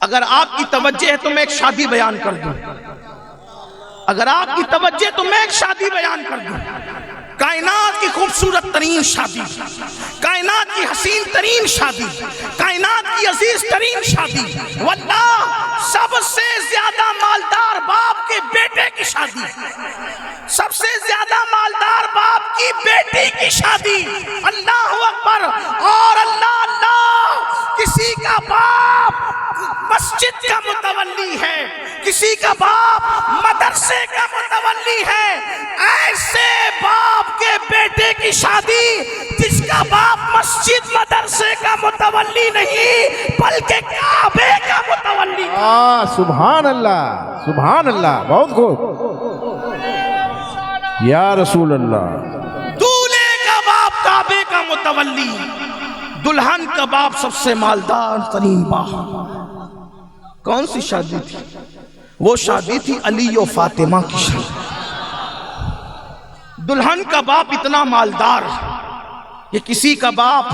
اگر آپ کی توجہ ہے تو میں ایک شادی بیان کر دوں، اگر آپ کی توجہ ہے تو میں ایک شادی بیان کر دوں، کائنات کی خوبصورت ترین شادی، کائنات کی حسین ترین شادی، کائنات کی عزیز ترین شادی، واللہ سب سے زیادہ مالدار باپ کے بیٹے کی شادی، سب سے زیادہ مالدار باپ کی بیٹی کی شادی، اللہ اکبر اور اللہ اللہ۔ کسی کا باپ مسجد کا متولی ہے، کسی کا باپ مدرسے کا متولی ہے، ایسے باپ کے بیٹے کی شادی جس کا باپ مسجد مدرسے کا متولی نہیں بلکہ کعبے کا متولی ہے۔ سبحان اللہ، سبحان اللہ، بہت خوب یا رسول اللہ۔ دولہے کا باپ کعبے کا متولی، دلہن کا باپ سب سے مالدار ترین باپ۔ کون سی شادی تھی؟ وہ شادی تھی علی و فاطمہ کی شادی۔ دلہن کا باپ اتنا مالدار کہ کسی کا باپ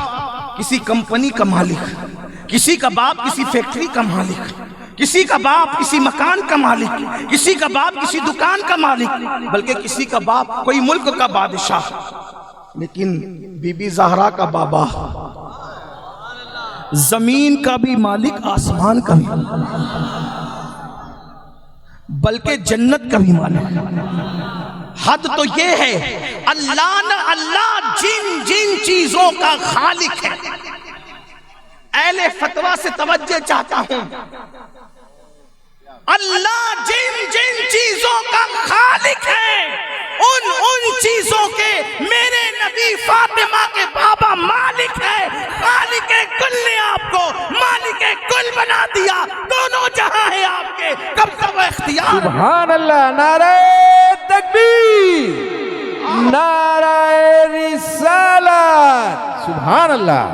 کسی کمپنی کا مالک، کسی کا باپ کسی فیکٹری کا مالک، کسی کا باپ کسی مکان کا مالک، کسی کا باپ کسی دکان کا مالک، بلکہ کسی کا باپ کوئی ملک کا بادشاہ۔ لیکن بی بی زہرا کا بابا زمین کا بھی مالک، آسمان کا بھی، بلکہ جنت کا بھی مالک۔ حد تو یہ ہے اللہ جن جن چیزوں کا خالق ہے، اہل فتویٰ سے توجہ چاہتا ہوں، اللہ جن جن چیزوں کا خالق ہے ان چیزوں کے میرے نبی فاطمہ کے بابا مالک ہے۔ خالق کل نے آپ کو مالک کل بنا دیا، دونوں جہاں ہیں آپ کے، کب کب اختیار۔ سبحان اللہ، نعرہ تکبیر، نعرہ رسالت، سبحان اللہ۔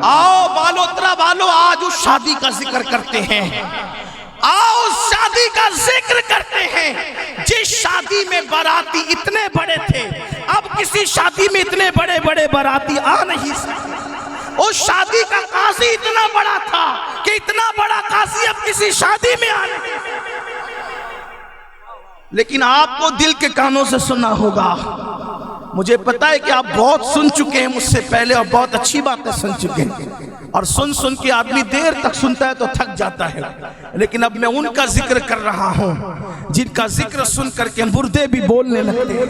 آؤ بالو ترا بالو، آج اس شادی کا ذکر کرتے ہیں، آؤ اس شادی کا ذکر کرتے ہیں جس شادی میں باراتی اتنے بڑے تھے، اب کسی شادی میں اتنے بڑے بڑے باراتی آ نہیں سکتے۔ اس شادی کا قاضی اتنا بڑا تھا کہ اتنا بڑا قاضی اب کسی شادی میں آ نہیں سکتا۔ لیکن آپ کو دل کے کانوں سے سننا ہوگا۔ مجھے پتا ہے کہ آپ بہت سن چکے ہیں مجھ سے پہلے اور بہت اچھی باتیں سن چکے ہیں، اور سن کے آدمی دیر تک سنتا ہے تو تھک جاتا ہے، لیکن اب میں ان کا ذکر کر رہا ہوں جن کا ذکر سن کر کے مردے بھی بولنے لگتے ہیں،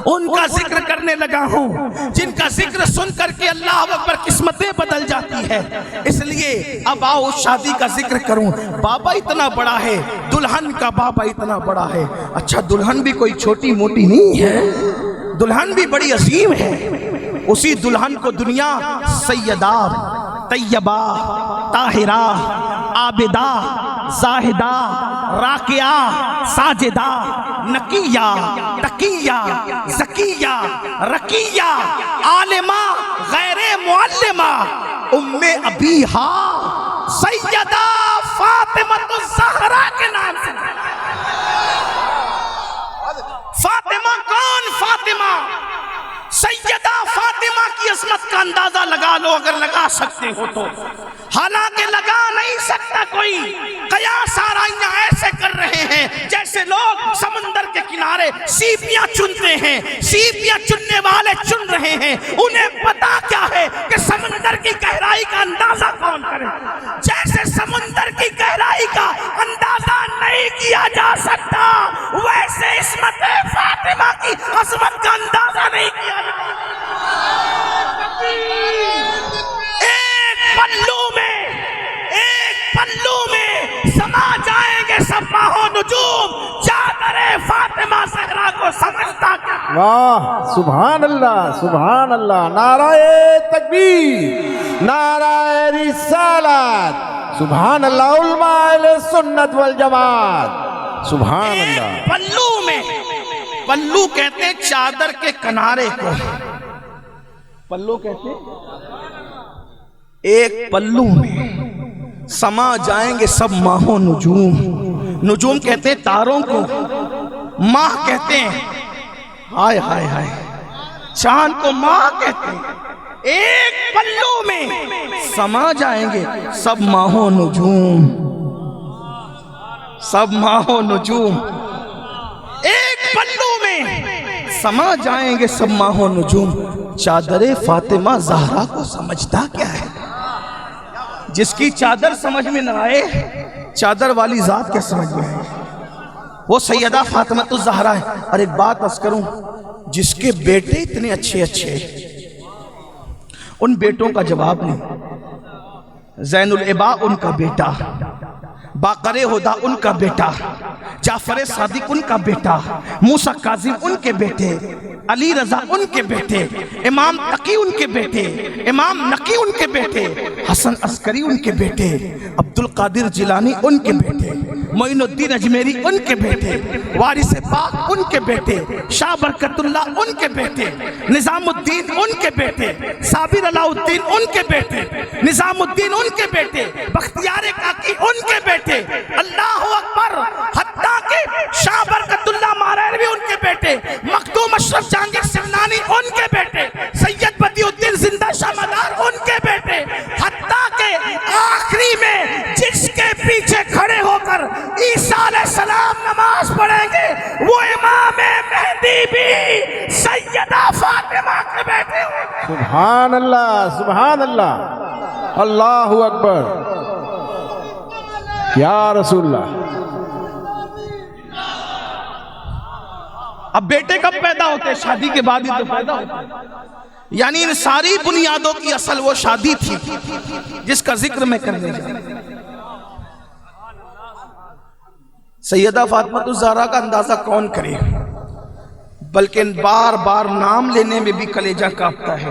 ان کا ذکر کرنے لگا ہوں جن کا ذکر سن کر کے اللہ اکبر قسمتیں بدل جاتی ہے۔ اس لیے اب آؤ اس شادی کا ذکر کروں۔ بابا اتنا بڑا ہے، دلہن کا بابا اتنا بڑا ہے۔ اچھا، دلہن بھی کوئی چھوٹی موٹی نہیں ہے، دلہن بھی بڑی عظیم ہے۔ اسی دلہن کو دنیا سیدہ، طیبہ، طاہرہ، عابدہ، زاہدہ، راکعہ، ساجدہ، نقیہ، تقیہ، زکیہ، رقیہ، عالمہ، غیر معلمہ، ام ابیہا، سیدہ فاطمہ الزہرا کے نام سے۔ فاطمہ کون؟ فاطمہ سیدہ فاطمہ کی عظمت کا اندازہ لگا لو اگر لگا سکتے ہو تو، حالانکہ لگا نہیں سکتا کوئی۔ قیاس آرائیاں ایسے کر رہے ہیں جیسے لوگ سمندر کے کنارے سیپیاں چنتے ہیں، سیپیاں چننے والے چن رہے ہیں، انہیں پتا کیا ہے کہ سمندر کی گہرائی کا اندازہ کون کرے۔ جیسے سمندر کی گہرائی کا اندازہ نہیں کیا جا سکتا، ویسے عصمت فاطمہ کی عظمت کا اندازہ نہیں کیا جا سکتا۔ ایک پلو میں سما جائیں گے سب ماہو نجوم، چادر فاطمہ زہرا کو سمجھتا کیا؟ واہ، سبحان اللہ، سبحان اللہ، نعرہ تکبیر، نعرہ رسالت، سبحان اللہ، علماء اہل سنت والجماعت، سبحان اللہ۔ ایک پلو میں، پلو کہتے ہیں چادر کے کنارے کو، پلو کہتے ہیں ایک پلو میں سما جائیں گے سب ماہو نجوم، نجوم کہتے ہیں تاروں کو، ماہ کہتے ہیں ہائے ہائے ہائے، چاند کو ماہ کہتے ہیں، ایک پلو میں سما جائیں گے سب ماہ و نجوم، سب ماہ و نجوم، ایک پلو میں سما جائیں گے سب ماہ و نجوم۔ چادر فاطمہ زہرا کو سمجھتا کیا ہے؟ جس کی چادر سمجھ میں نہ آئے چادر والی ذات کیا سمجھ میں آئے؟ وہ سیدہ فاطمہ الزہرا ہے۔ اور ایک بات عرض کروں، جس کے بیٹے اتنے اچھے اچھے ان بیٹوں کا جواب نہیں۔ زین العبا ان کا بیٹا، باقر ہدا ان کا بیٹا، جعفر صادق ان کا بیٹا، موسیٰ کاظم ان کے بیٹے، علی رضا ان کے بیٹے، امام تقی ان کے بیٹے، امام نقی ان کے بیٹے، حسن عسکری ان کے بیٹے، عبدالقادر جیلانی ان کے بیٹے، معین الدین اجمیری ان کے بیٹے، وارث پاک ان کے بیٹے، شاہ برکت اللہ ان کے بیٹے، نظام الدین ان کے بیٹے، صابر علاء الدین ان کے بیٹے، نظام الدین ان کے بیٹے، بختیار کاکی ان کے بیٹے، اللہ اکبر، حتیٰ کہ شاہ برکت اللہ ماریلوی ان کے بیٹے، مخدوم اشرف جہانگیر سمنانی ان کے بیٹے، سید بدیع الدین زندہ شاہ مدار ان کے بیٹے، حتیٰ کہ آخری میں جس کے پیچھے کھڑے ہو کر عیسیٰ علیہ السلام نماز پڑھیں گے وہ امام مہدی بھی سیدہ فاطمہ کے بیٹے ہوں۔ سبحان اللہ، سبحان اللہ، اللہ اکبر، یا رسول اللہ۔ اب بیٹے کب پیدا ہوتے ہیں؟ شادی کے بعد ہی تو پیدا ہوتے ہیں۔ یعنی ان ساری بنیادوں کی اصل وہ شادی تھی جس کا ذکر میں کرنے جا رہا ہوں۔ سیدہ فاطمہ الزہرا کا اندازہ کون کرے، بلکہ بار بار نام لینے میں بھی کلیجہ کانپتا ہے،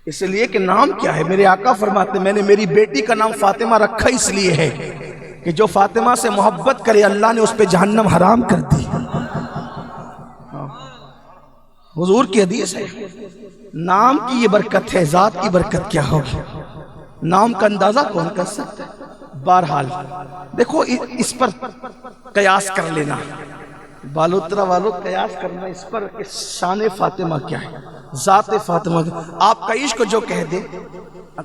اس لیے کہ نام کیا ہے؟ میرے آقا فرماتے ہیں میں نے میری بیٹی کا نام فاطمہ رکھا اس لیے ہے کہ جو فاطمہ سے محبت کرے اللہ نے اس پہ جہنم حرام کر دی۔ حضور کی حدیث ہے، نام کی یہ برکت ہے، ذات کی برکت کیا ہوگی؟ نام کا اندازہ کون کر سکتا ہے؟ بہرحال دیکھو اس پر قیاس کر لینا، بالوترا والو قیاس کرنا اس پر کہ شان فاطمہ کیا ہے، ذات فاطمہ کیا ہے۔ آپ کا عشق جو کہہ دے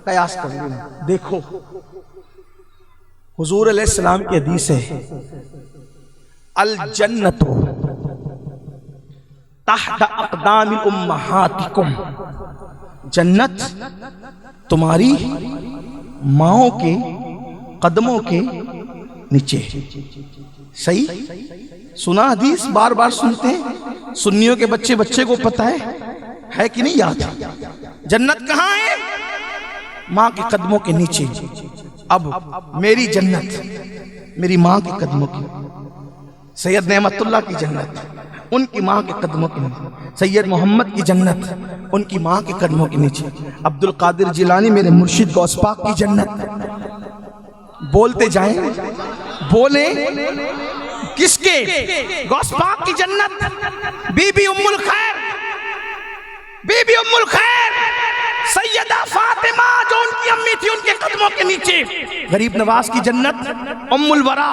قیاس کر لینا۔ دیکھو حضور علیہ السلام کی حدیث ہے، الجنت تحت اقدام امہاتکم، جنت تمہاری ماؤں کے قدموں کے نیچے۔ صحیح سنا حدیث، بار بار سنتے ہیں، سنیوں کے بچے بچے کو پتہ ہے کہ نہیں یاد؟ جنت کہاں ہے؟ ماں کے قدموں کے نیچے۔ اب میری جنت میری ماں کے قدموں کی، سید نعمت اللہ کی جنت ان کی ماں کے قدموں کے نیچے، سید محمد کی جنت ان کی ماں کے قدموں کے نیچے، عبدالقادر جیلانی میرے مرشد غوث پاک کی جنت۔ بولتے جائیں، بولیں کس کے؟ غوث پاک کی جنت، بی بی ام الخیر، بی بی ام الخیر سیدہ فاطمہ جو ان کی امی تھی ان کے قدموں کے نیچے، غریب نواز کی جنت ام الورا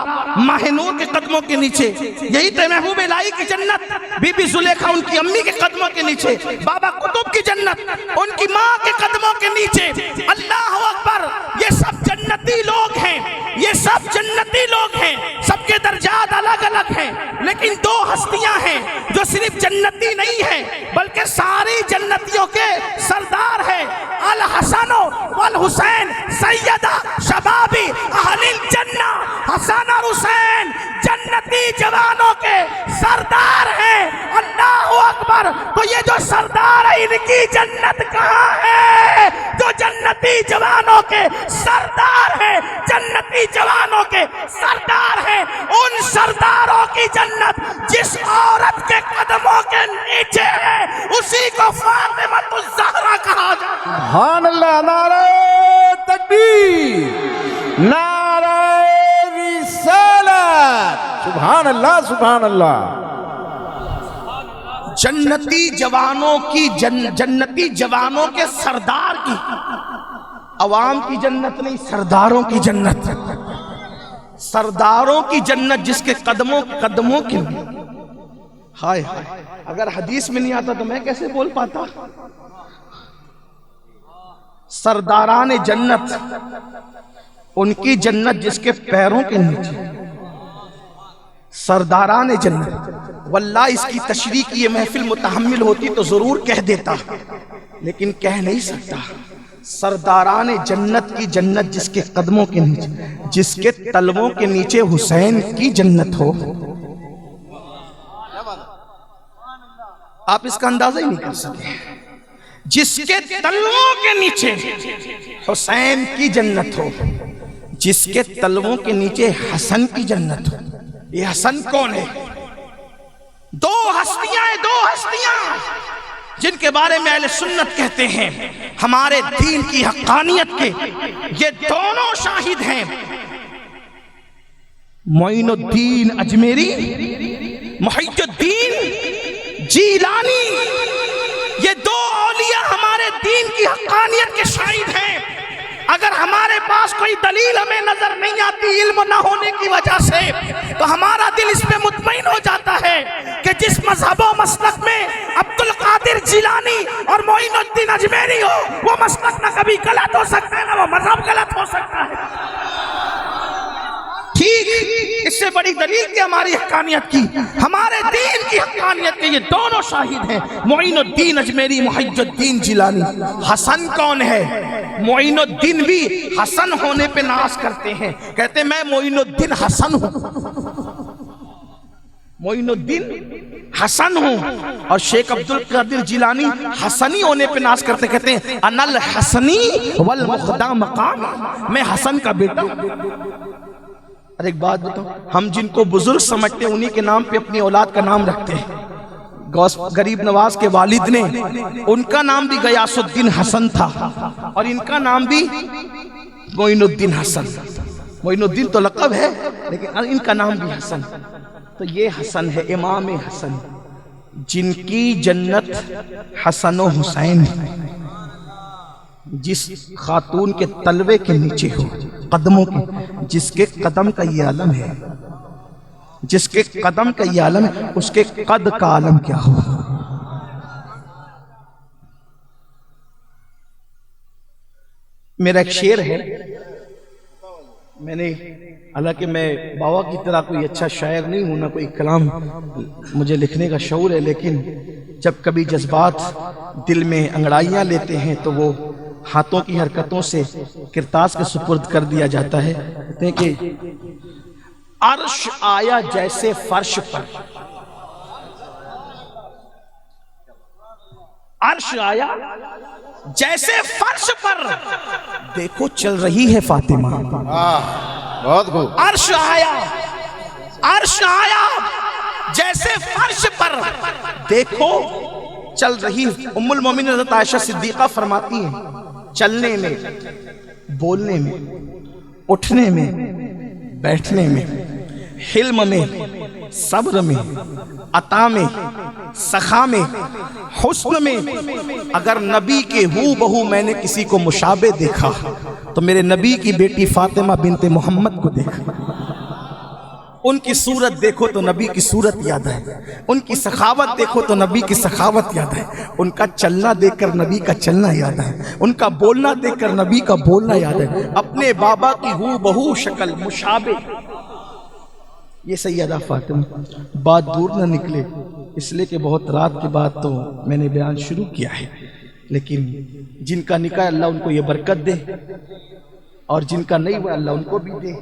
ماہ نور کے قدموں کے نیچے، یہی تو محبوب الہی کی جنت بی بی زلیخا ان کی امی کے قدموں کے نیچے، بابا قطب کی جنت ان کی ماں کے قدموں کے نیچے۔ اللہ اکبر، یہ سب جنتی لوگ ہیں، یہ سب جنتی لوگ ہیں، سب کے درجات الگ الگ ہیں، لیکن دو ہستیاں ہیں جو صرف جنتی نہیں ہیں بلکہ ساری جنتیوں کے سردار ہیں، الحسن والحسین سیدہ شبابی اہل الجنہ، حسن اور حسین جنتی جوانوں کے سردار ہیں۔ اللہ اکبر، تو یہ جو سردار ہے ان کی جنت کہاں ہے؟ جو جنتی جوانوں کے سردار ہیں، جنتی جوانوں کے سردار ہیں، ان سرداروں کی جنت جس عورت کے قدموں کے نیچے ہے اسی کو فاطمہ الزہرا کہا جاتا ہے۔ سبحان اللہ، نعرہ تکبیر، نعرہ رسالت، سبحان اللہ، سبحان اللہ۔ جنتی جوانوں کی جنتی جوانوں کے سردار کی، عوام کی جنت نہیں، سرداروں کی جنت، سرداروں کی جنت جس کے قدموں کے ہائے ہائے، اگر حدیث میں نہیں آتا تو میں کیسے بول پاتا؟ سرداران جنت ان کی جنت جس کے پیروں کے نیچے. سرداران جنت. واللہ اس کی تشریح کی یہ محفل متحمل ہوتی تو ضرور کہہ دیتا، لیکن کہہ نہیں سکتا. سرداران جنت کی جنت جس کے قدموں کے نیچے، جس کے تلووں کے نیچے حسین کی جنت ہو. آپ اس کا اندازہ ہی نہیں کر سکتے. جس کے تلووں کے نیچے حسین کی جنت ہو، جس کے تلووں کے نیچے حسن کی جنت ہو. یہ حسن کون ہے؟ دو ہستیاں جن کے بارے میں اہل سنت کہتے ہیں ہمارے دین کی حقانیت کے یہ دونوں شاہد ہیں. معین الدین اجمیری، محی الدین جیلانی، یہ دو اولیاء ہمارے دین کی حقانیت کے شاہد ہیں. اگر ہمارے پاس کوئی دلیل ہمیں نظر نہیں آتی علم نہ ہونے کی وجہ سے، تو ہمارا دل اس پہ مطمئن ہو جاتا ہے کہ جس مذہب و مسلک میں عبد القادر جیلانی اور معین الدین اجمیری ہو، وہ مسلک نہ کبھی غلط ہو سکتا ہے نہ وہ مذہب غلط ہو سکتا ہے. ٹھیک، اس سے بڑی دلیل کہ ہماری حقانیت کی، ہمارے دین کی حقانیت کے یہ دونوں شاہد ہیں، معین الدین اجمیری، محی الدین جیلانی. حسن کون ہے؟ معین الدین بھی حسن ہونے پہ ناز کرتے ہیں، کہتے ہیں میں معین الدین حسن ہوں، معین الدین حسن ہوں. اور شیخ عبد القادر جیلانی حسنی ہونے پہ ناز کرتے، کہتے ہیں انا الحسنی والمخدا مقام، میں حسن کا بیٹا. اور ایک بات بتاؤ، ہم جن کو بزرگ سمجھتے ہیں انہی کے نام پہ اپنی اولاد کا نام رکھتے ہیں. غریب نواز کے والد نے، ان کا نام بھی غیاث الدین حسن تھا اور ان کا نام بھی معین الدین حسن. معین الدین تو لقب ہے لیکن ان کا نام بھی حسن. تو یہ حسن ہے امام حسن، جن کی جنت حسن و حسین، جس خاتون کے تلوے کے نیچے ہو، قدموں کے، جس کے قدم کا یہ عالم ہے، جس کے قدم کا یہ عالم ہے، اس کے قد کا عالم کیا ہو. میرا ایک شعر ہے، میں نے، حالانکہ میں بابا کی طرح کوئی اچھا شاعر نہیں ہوں، نہ کوئی کلام مجھے لکھنے کا شعور ہے، لیکن جب کبھی جذبات دل میں انگڑائیاں لیتے ہیں تو وہ ہاتھوں کی حرکتوں سے کرتاس کے سپرد کر دیا جاتا ہے. کہتے ہیں کہ عرش آیا جیسے فرش پر، عرش آیا جیسے فرش پر، دیکھو چل رہی ہے فاطمہ. بہت خوب. عرش آیا جیسے فرش پر، دیکھو چل رہی. ام المومنین حضرت عائشہ صدیقہ فرماتی ہیں چلنے میں، بولنے میں، اٹھنے میں، بیٹھنے میں، حلم میں، صبر میں، عطا میں، سخا میں، حسن میں، اگر نبی کے ہو بہو میں نے کسی کو مشابہ دیکھا تو میرے نبی کی بیٹی فاطمہ بنت محمد کو دیکھا. ان کی صورت دیکھو تو نبی کی صورت یاد ہے، ان کی سخاوت دیکھو تو نبی کی سخاوت یاد ہے، ان کا چلنا دیکھ کر نبی کا چلنا یاد ہے، ان کا بولنا دیکھ کر نبی کا بولنا یاد ہے. اپنے بابا کی ہو بہو شکل مشابہ. یہ سیدہ فاطمہ. بات دور نہ نکلے، اس لیے کہ بہت رات کے بعد تو میں نے بیان شروع کیا ہے، لیکن جن کا نکاح اللہ ان کو یہ برکت دے، اور جن کا نہیں ہوا اللہ ان کو بھی دے،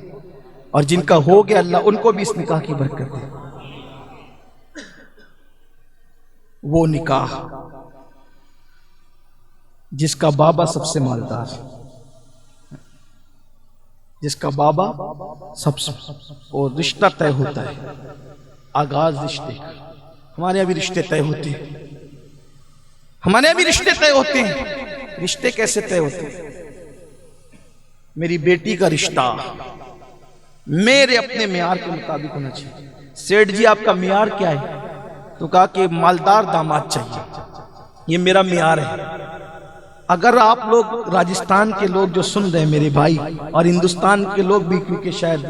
اور جن کا ہو گیا اللہ ان کو بھی اس نکاح کی برکت دے. وہ نکاح جس کا بابا سب سے مالدار، جس کا بابا سب سے، وہ رشتہ طے ہوتا ہے. آغاز رشتے، ہمارے یہاں بھی رشتے طے ہوتے ہیں، ہمارے یہاں بھی رشتے طے ہوتے ہیں. رشتے کیسے طے ہوتے ہیں؟ میری بیٹی کا رشتہ میرے اپنے معیار کے مطابق ہونا چاہیے. سیٹھ جی آپ کا معیار کیا ہے؟ تو کہا کہ مالدار داماد چاہیے. یہ میرا معیار ہے. اگر آپ لوگ راجستھان کے لوگ جو سن رہے ہیں میرے بھائی، اور ہندوستان کے لوگ بھی، کیونکہ شاید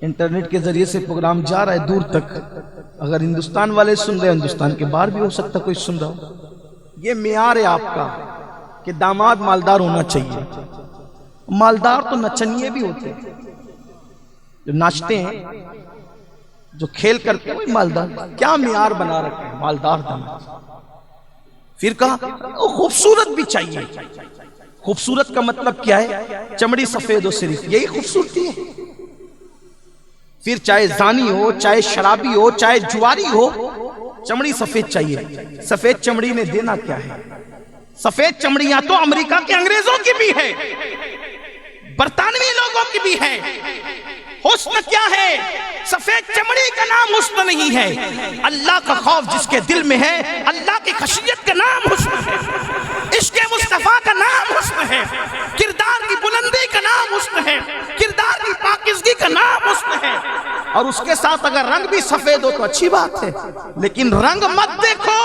انٹرنیٹ کے ذریعے سے پروگرام جا رہا ہے دور تک، اگر ہندوستان والے سن رہے ہیں، ہندوستان کے باہر بھی ہو سکتا کوئی سن رہا ہو، یہ معیار ہے آپ کا کہ داماد مالدار ہونا چاہیے. مالدار تو نچنیے بھی ہوتے ہیں جو ناچتے ہیں, جو کھیل کرتے ہیں, وہی مالدار. کیا معیار بنا رکھے ہیں مالدار داماد. پھر کہا وہ خوبصورت بھی چاہیے. خوبصورت کا مطلب کیا ہے؟ چمڑی سفید ہو صرف, یہی خوبصورتی ہے. پھر چاہے زانی ہو, چاہے شرابی ہو, چاہے جواری ہو, چمڑی سفید چاہیے. سفید چمڑی نے دینا کیا ہے؟ سفید چمڑیاں تو امریکہ کے انگریزوں کی بھی ہے, برطانوی لوگوں کی بھی ہے. حسن کیا ہے؟ سفید چمڑی کا نام حسن نہیں ہے. اللہ کا خوف جس کے دل میں ہے, اللہ کی خشیت کا نام حسن ہے. عشق مصطفیٰ کا نام حسن ہے. کردار کی بلندی کا نام حسن ہے. کردار کی پاکیزگی کا نام حسن ہے. اور اس کے ساتھ اگر رنگ بھی سفید ہو تو اچھی بات ہے, لیکن رنگ مت دیکھو,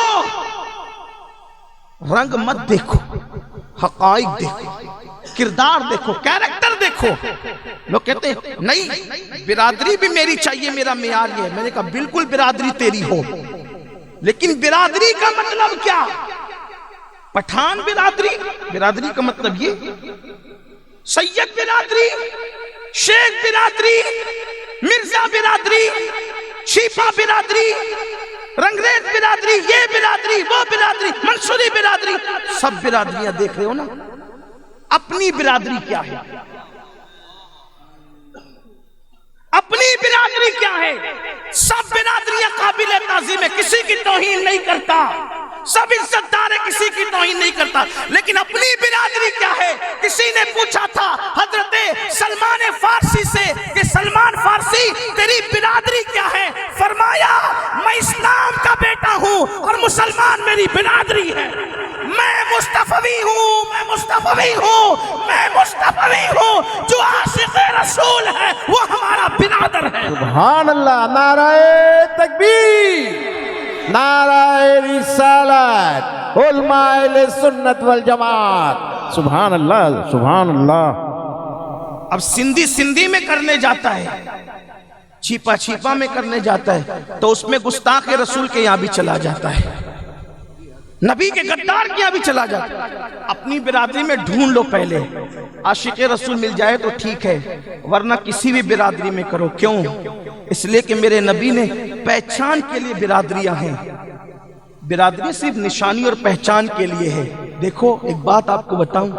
رنگ مت دیکھو, حقائق دیکھو, کردار دیکھو, کیریکٹر دیکھو. لوگ کہتے ہیں نہیں برادری بھی میری چاہیے, میرا معیار یہ ہے. میں نے کہا بالکل برادری تیری ہو, لیکن برادری کا مطلب کیا؟ پٹھان برادری, برادری کا مطلب یہ سید برادری, شیخ برادری, مرزا برادری, شیفا برادری, رنگریز برادری, یہ برادری, وہ برادری, منصوری برادری, سب برادریاں دیکھ رہے ہو نا. اپنی برادری کیا ہے؟ اپنی برادری کیا ہے؟ سب برادریاں قابل تعظیم ہے, کسی کی توہین نہیں کرتا, سب عزت دار ہے, کسی کی توہین نہیں کرتا. لیکن اپنی برادری کیا ہے؟ کسی نے پوچھا تھا حضرت سلمان فارسی سے کہ سلمان فارسی تیری برادری کیا ہے؟ فرمایا میں اسلام کا بیٹا ہوں اور مسلمان میری برادری ہے. میں مصطفی ہوں, میں مصطفی ہوں, میں مصطفی ہوں. جو عاشق رسول ہے وہ ہمارا برادر ہے. سبحان اللہ. نعرہ تکبیر, نعرہ رسالت, علماء اہل سنت والجماعت. سبحان اللہ, سبحان اللہ. اب سندھی سندھی میں کرنے جاتا ہے, چھیپا چھیپا میں کرنے جاتا ہے, تو اس میں گستاخ رسول کے یہاں بھی چلا جاتا ہے, نبی کے غدار کے یہاں بھی چلا جاتا ہے. اپنی برادری میں ڈھونڈ لو پہلے, عاشق رسول مل جائے تو ٹھیک ہے, ورنہ کسی بھی برادری میں کرو. کیوں؟ اس لیے کہ میرے نبی نے پہچان کے لیے برادریاں ہیں. برادری صرف نشانی اور پہچان کے لیے ہے. دیکھو ایک بات آپ کو بتاؤں,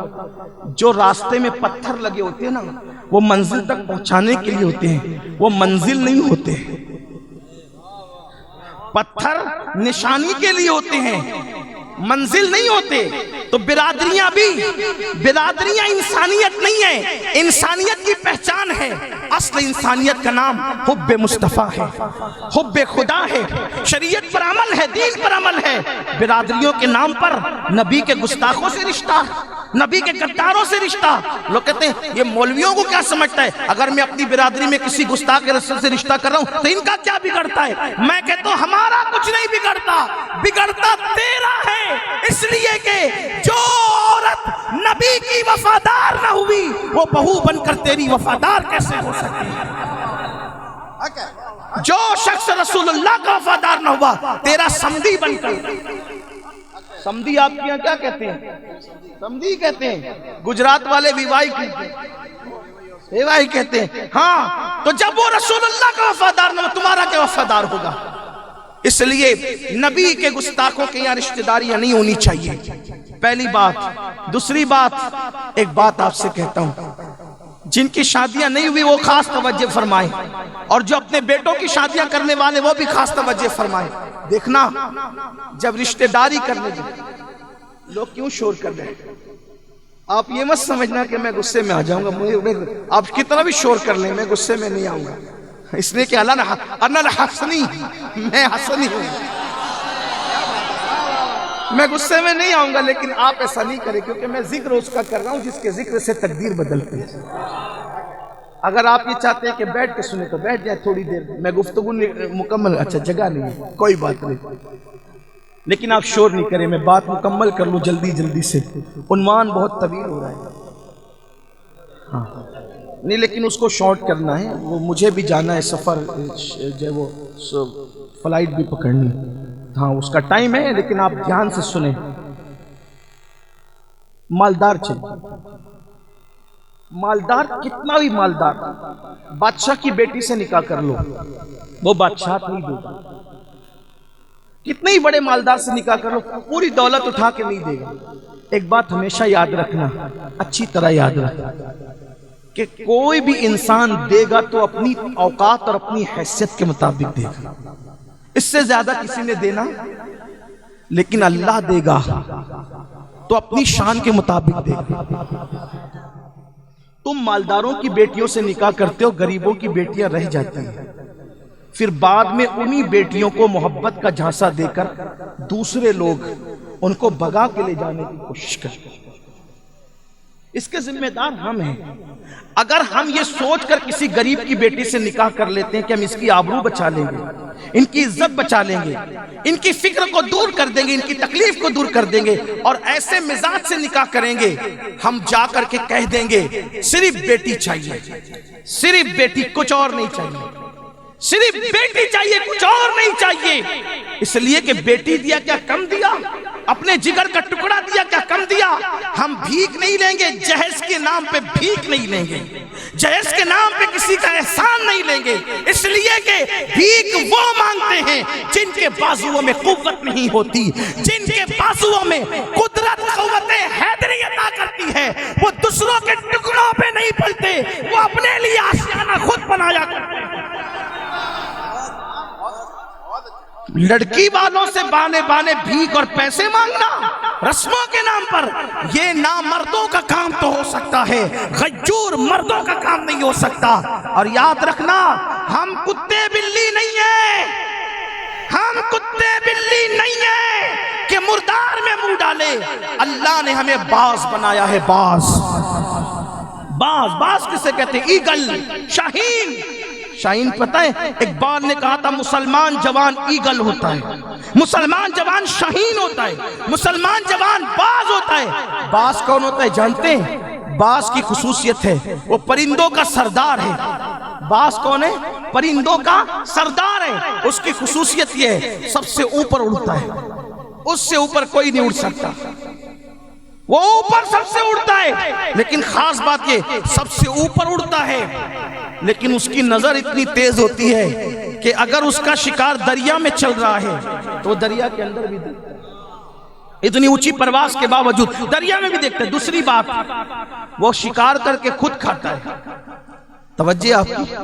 جو راستے میں پتھر لگے ہوتے ہیں نا, وہ منزل تک پہنچانے کے لیے ہوتے ہیں, وہ منزل نہیں ہوتے. پتھر نشانی کے لیے ہوتے ہیں, منزل نہیں ہوتے. تو برادریاں بھی, برادریاں انسانیت نہیں ہے, انسانیت کی پہچان ہے. اصل انسانیت کا نام حب مصطفیٰ ہے, حب خدا ہے, شریعت پر عمل ہے, دین پر عمل ہے. برادریوں کے نام پر نبی کے گستاخوں سے رشتہ, نبی کے غداروں سے رشتہ. لوگ کہتے ہیں یہ مولویوں کو کیا سمجھتا ہے, اگر میں اپنی برادری میں کسی گستاخ کے رسول سے رشتہ کر رہا ہوں تو ان کا کیا بگڑتا ہے؟ میں کہتا ہوں ہمارا کچھ نہیں بگڑتا, بگڑتا تیرا ہے. اس لیے کہ جو عورت نبی کی وفادار نہ ہوئی وہ بہو بن کر تیری وفادار کیسے ہو سکتی ہے؟ جو شخص رسول اللہ کا وفادار نہ ہوا تیرا سمدھی بن کر. سمدھی آپ کے یہاں کیا کہتے ہیں؟ سمدھی کہتے ہیں, گجرات والے ویوائی کہتے ہیں, ویوائی کہتے ہیں. ہاں, تو جب وہ رسول اللہ کا وفادار نہ ہو تمہارا کیا وفادار ہوگا؟ اس لیے نبی کے گستاخوں کے یہاں رشتہ داریاں نہیں ہونی چاہیے, پہلی بات. دوسری بات, ایک بات آپ سے کہتا ہوں, جن کی شادیاں نہیں ہوئی وہ خاص توجہ فرمائیں, اور جو اپنے بیٹوں کی شادیاں کرنے والے وہ بھی خاص توجہ فرمائیں. دیکھنا جب رشتہ داری کرنے جائیں لوگ کیوں شور کر رہے ہیں, آپ یہ مت سمجھنا کہ میں غصے میں آ جاؤں گا. آپ کتنا بھی شور کر لیں میں غصے میں نہیں آؤں گا, اس لیے کہ انا الحسنی, میں حسنی ہوں, میں غصے میں نہیں آؤں گا. لیکن آپ ایسا نہیں کریں کیونکہ میں ذکر اس کا کر رہا ہوں جس کے ذکر سے تقدیر بدلتی ہے. اگر آپ یہ چاہتے ہیں کہ بیٹھ کے سنیں تو بیٹھ جائیں تھوڑی دیر, میں گفتگو مکمل, اچھا جگہ نہیں ہے کوئی بات نہیں, لیکن آپ شور نہیں کریں, میں بات مکمل کر لوں جلدی جلدی سے. عنوان بہت طویل ہو رہا ہے, ہاں نہیں, لیکن اس کو شارٹ کرنا ہے. وہ مجھے بھی جانا ہے سفر, جو ہے وہ فلائٹ بھی پکڑنی, ہاں اس کا ٹائم ہے, لیکن آپ دھیان سے سنیں. مالدار چاہیے، مالدار، کتنا بھی مالدار، بادشاہ کی بیٹی سے نکاح کر لو وہ بادشاہ نہیں دے گا، کتنے ہی بڑے مالدار سے نکاح کر لو پوری دولت اٹھا کے نہیں دے گا۔ ایک بات ہمیشہ یاد رکھنا، اچھی طرح یاد رکھنا کہ کوئی بھی انسان دے گا تو اپنی اوقات اور اپنی حیثیت کے مطابق دے گا، اس سے زیادہ کسی نے دینا، لیکن اللہ دے گا تو اپنی شان کے مطابق دے گا۔ تم مالداروں کی بیٹیوں سے نکاح کرتے ہو، غریبوں کی بیٹیاں رہ جاتی ہیں، پھر بعد میں انہی بیٹیوں کو محبت کا جھانسا دے کر دوسرے لوگ ان کو بھگا کے لے جانے کی کوشش کرتے ہیں۔ اس کے ذمہ دار ہم ہیں۔ اگر ہم یہ سوچ کر کسی غریب کی بیٹی سے نکاح کر لیتے ہیں کہ ہم اس کی آبرو بچا لیں گے، ان کی عزت بچا لیں گے، ان کی فکر کو دور کر دیں گے، ان کی تکلیف کو دور کر دیں گے، اور ایسے مزاج سے نکاح کریں گے، ہم جا کر کے کہہ دیں گے صرف بیٹی چاہیے، صرف بیٹی، کچھ اور نہیں چاہیے، صرف بیٹی چاہیے، کچھ اور نہیں چاہیے، اس لیے کہ بیٹی دیا کیا کم دیا، اپنے جگر کا ٹکڑا دیا کیا کم دیا۔ ہم بھیک نہیں لیں گے، جہیز کے نام پہ بھیک نہیں لیں گے، جہیز کے نام پہ کسی کا احسان نہیں لیں گے، اس لیے کہ بھیک وہ مانگتے ہیں جن کے بازوؤں میں قوت نہیں ہوتی، جن کے بازوؤں میں قدرت قوت حیدری عطا کرتی ہے، وہ دوسروں کے ٹکڑوں پہ نہیں پلتے، وہ اپنے لیے آشیانہ خود بنایا کرتے ہیں۔ لڑکی والوں سے بانے بانے بھیک اور پیسے مانگنا رسموں کے نام پر، یہ نامردوں کا کام تو ہو سکتا ہے، غجور مردوں کا کام نہیں ہو سکتا۔ اور یاد رکھنا، ہم کتے بلی نہیں ہیں، ہم کتے بلی نہیں ہیں کہ مردار میں منہ ڈالے۔ اللہ نے ہمیں باز بنایا ہے، باز، باز، باز کسے کہتے ہیں؟ ایگل، شاہین۔ شاہین پتہ ہے اقبال نے کہا تھا مسلمان جوان ایگل ہوتا ہے، مسلمان جوان شاہین ہوتا ہے، مسلمان جوان باز ہوتا ہے۔ باز کون ہوتا ہے جانتے ہیں؟ باز کی خصوصیت ہے وہ پرندوں کا سردار ہے۔ باز کون ہے؟ پرندوں کا سردار ہے۔ اس کی خصوصیت یہ ہے سب سے اوپر اڑتا ہے، اس سے اوپر کوئی نہیں اڑ سکتا، وہ اوپر سب سے اڑتا ہے، لیکن خاص بات یہ سب سے اوپر اڑتا ہے، لیکن اس کی نظر اتنی تیز ہوتی ہے کہ اگر اس کا شکار دریا میں چل رہا ہے تو وہ دریا کے اندر بھی دیکھتا ہے، اتنی اونچی پرواز کے باوجود دریا میں بھی دیکھتا ہے۔ دوسری بات، وہ شکار کر کے خود کھاتا ہے، توجہ آپ کی،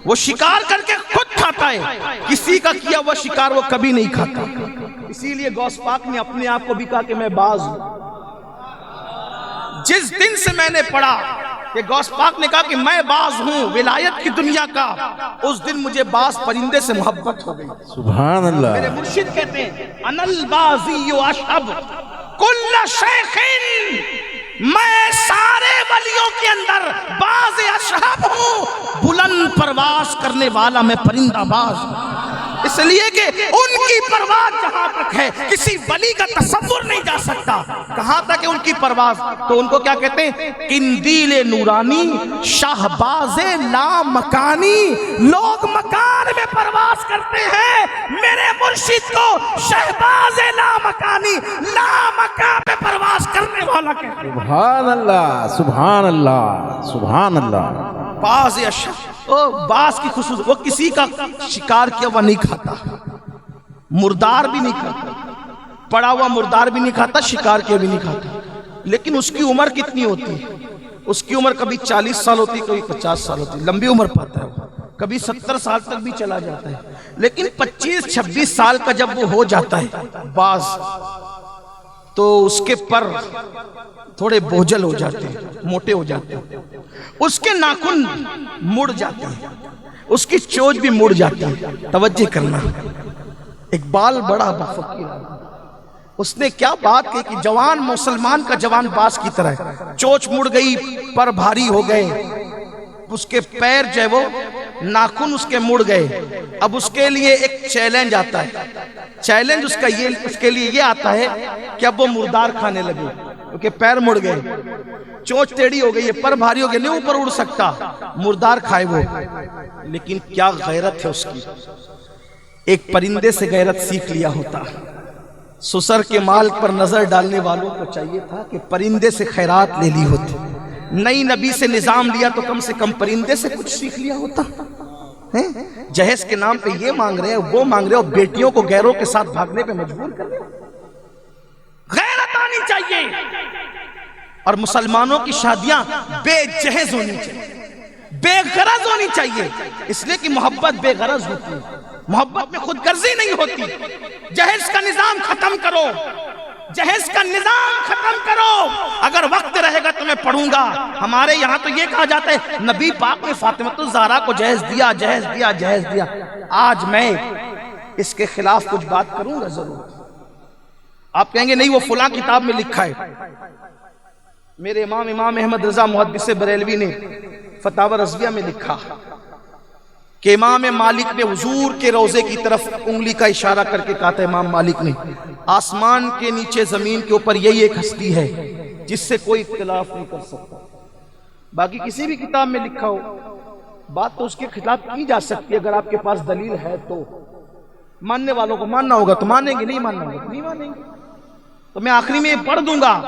وہ شکار کر کے خود کھاتا ہے، کسی کا کیا ہوا شکار وہ کبھی نہیں کھاتا۔ اسی لیے غوث پاک نے اپنے آپ کو بھی کہا کہ میں باز ہوں۔ جس دن سے میں نے پڑھا کہ غوث پاک نے کہا کہ میں باز ہوں ولایت کی دنیا کا، اس دن مجھے باز پرندے سے محبت ہو گئی۔ سبحان اللہ۔ میرے مرشد کہتے ہیں انا البازی اشہب کل شیخ، میں سارے ولیوں کے اندر باز اشہب ہوں، بلند پرواز کرنے والا میں پرندہ باز ہوں، اس لیے کہ ان کی پرواز جہاں تک ہے کسی ولی کا تصور نہیں جا سکتا۔ کہاں تک ہے ان کی پرواز؟ تو ان کو کیا کہتے ہیں؟ قندیل نورانی، شہباز لامکانی۔ لوگ مکان میں پرواز کرتے ہیں، میرے مرشد کو شہباز لامکانی، لامکان پہ پرواز کرنے والا کہتے ہیں۔ سبحان اللہ، سبحان اللہ، سبحان اللہ۔ باز باز کی خصوصیت، وہ کسی کا شکار کیا ہوا نہیں کھاتا، مردار بھی نہیں کھاتا، پڑا ہوا مردار بھی نہیں کھاتا، شکار کیا بھی نہیں کھاتا، لیکن اس کی عمر کتنی ہوتی ہے؟ اس کی عمر کبھی 40 سال ہوتی، کبھی 50 سال ہوتی، لمبی عمر پاتا ہے، کبھی 70 سال تک بھی چلا جاتا ہے، لیکن 25-26 سال کا جب وہ ہو جاتا ہے باز، تو اس کے پر تھوڑے بوجھل ہو جاتے ہیں، موٹے ہو جاتے ہیں، اس کے ناخن مڑ جاتے ہیں، اس کی چونچ بھی مڑ جاتی ہے۔ توجہ کرنا، اقبال بڑا فقیر ہے، اس نے کیا بات کہی کہ جوان مسلمان کا جوان باز کی طرح ہے، چونچ مڑ گئی، پر بھاری ہو گئے، اس کے پیر جو ہے وہ ناخن اس کے مڑ گئے۔ اب اس کے لیے ایک چیلنج آتا ہے، چیلنج اس کے لیے یہ آتا ہے کہ اب وہ مردار کھانے لگے، کیونکہ پیر مڑ گئے، چونچ ٹیڑھی ہو گئی ہے، پر بھاری ہو گئے، نہیں اوپر اڑ سکتا، مردار کھائے وہ۔ لیکن کیا غیرت ہے اس کی، ایک پرندے سے غیرت سیکھ لیا ہوتا، سسر کے مال پر نظر ڈالنے والوں کو چاہیے تھا کہ پرندے سے خیرات لے لی ہوتی، نئی نبی سے نظام لیا تو کم سے کم پرندے سے کچھ سیکھ لیا ہوتا۔ جہیز کے نام پہ یہ مانگ رہے ہیں، وہ مانگ رہے ہیں، اور بیٹیوں کو غیروں کے ساتھ بھاگنے پہ مجبور کر رہے ہیں۔ غیرت آنی چاہیے، اور مسلمانوں کی شادیاں بے جہیز ہونی چاہیے، بے غرض ہونی چاہیے، اس لیے کہ محبت بے غرض ہوتی ہے، محبت میں خود غرضی نہیں ہوتی۔ جہیز کا نظام ختم کرو، جہیز کا نظام ختم کرو۔ اگر وقت رہے گا تو میں پڑھوں گا۔ ہمارے یہاں تو یہ کہا جاتا ہے نبی پاک نے فاطمہ الزہرا کو جہیز دیا، جہیز دیا، جہیز دیا۔ آج میں اس کے خلاف کچھ بات کروں گا ضرور۔ آپ کہیں گے نہیں وہ فلاں کتاب میں لکھا ہے۔ میرے امام احمد رضا محدث بریلوی نے فتاوی رضویہ میں لکھا کہ امام مالک نے حضور کے روضے کی طرف انگلی کا اشارہ کر کے کہا تھا، امام مالک نے، آسمان کے نیچے زمین کے اوپر یہی ایک ہستی ہے جس سے کوئی اختلاف نہیں کر سکتا۔ باقی کسی بھی کتاب میں لکھا ہو بات تو اس کے خلاف کی جا سکتی ہے، اگر آپ کے پاس دلیل ہے تو۔ ماننے والوں کو ماننا ہوگا تو مانیں گے، نہیں ماننا ہوگا تو نہیں مانیں گے۔ تو میں آخری میں یہ پڑھ دوں گا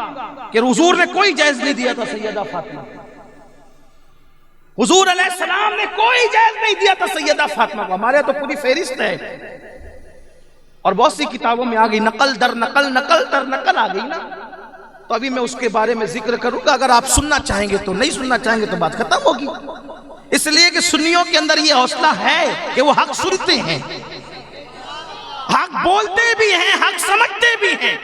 کہ حضور نے کوئی جائز نہیں دیا تھا سیدہ فاطمہ، حضور علیہ السلام نے کوئی جائز نہیں دیا تھا سیدہ فاطمہ کو۔ ہمارے تو پوری فہرست ہے، اور بہت سی کتابوں میں آ گئی، نقل در نقل، نقل در نقل آ گئی نا۔ تو ابھی میں اس کے بارے میں ذکر کروں گا، اگر آپ سننا چاہیں گے تو، نہیں سننا چاہیں گے تو بات ختم ہوگی۔ اس لیے کہ سنیوں کے اندر یہ حوصلہ ہے کہ وہ حق سنتے ہیں، حق بولتے بھی ہیں، حق سمجھتے بھی ہیں،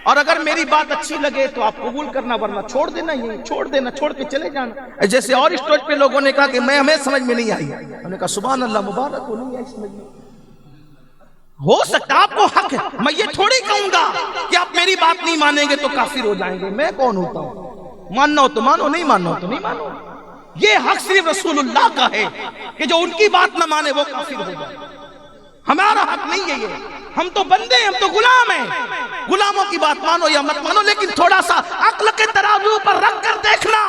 اور اگر میری بات اچھی لگے تو آپ قبول کرنا، ورنہ چھوڑ دینا، یہ چھوڑ دینا، چھوڑ کے چلے جانا۔ جیسے اور اسٹیج پہ لوگوں نے کہا کہ ہمیں سمجھ میں نہیں آئی، ہم نے کہا سبحان اللہ، مبارک ہو، نہیں آئی سمجھ میں۔ ہو سکتا آپ کو حق ہے، میں یہ تھوڑی کہوں گا کہ آپ میری بات نہیں مانیں گے تو کافر ہو جائیں گے۔ میں کون ہوتا ہوں؟ ماننا ہو تو مانو، نہیں ماننا ہو تو نہیں مانو۔ یہ حق صرف رسول اللہ کا ہے کہ جو ان کی بات نہ مانے وہ کافر ہو جائے۔ ہمارا حق نہیں ہے یہ، ہم تو بندے ہیں، ہم تو غلام ہیں۔ غلاموں کی بات مانو یا مت مانو، لیکن تھوڑا سا عقل کے ترازو پر رکھ کر دیکھنا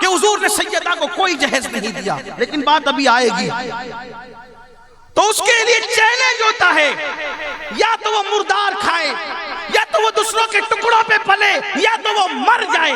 کہ حضور نے سیدہ کو کوئی جہیز نہیں دیا۔ لیکن بات ابھی آئے گی تو اس کے لیے چیلنج ہوتا ہے، یا تو وہ مردار کھائے، یا تو وہ دوسروں کے ٹکڑوں پہ پلے، یا تو وہ مر جائے۔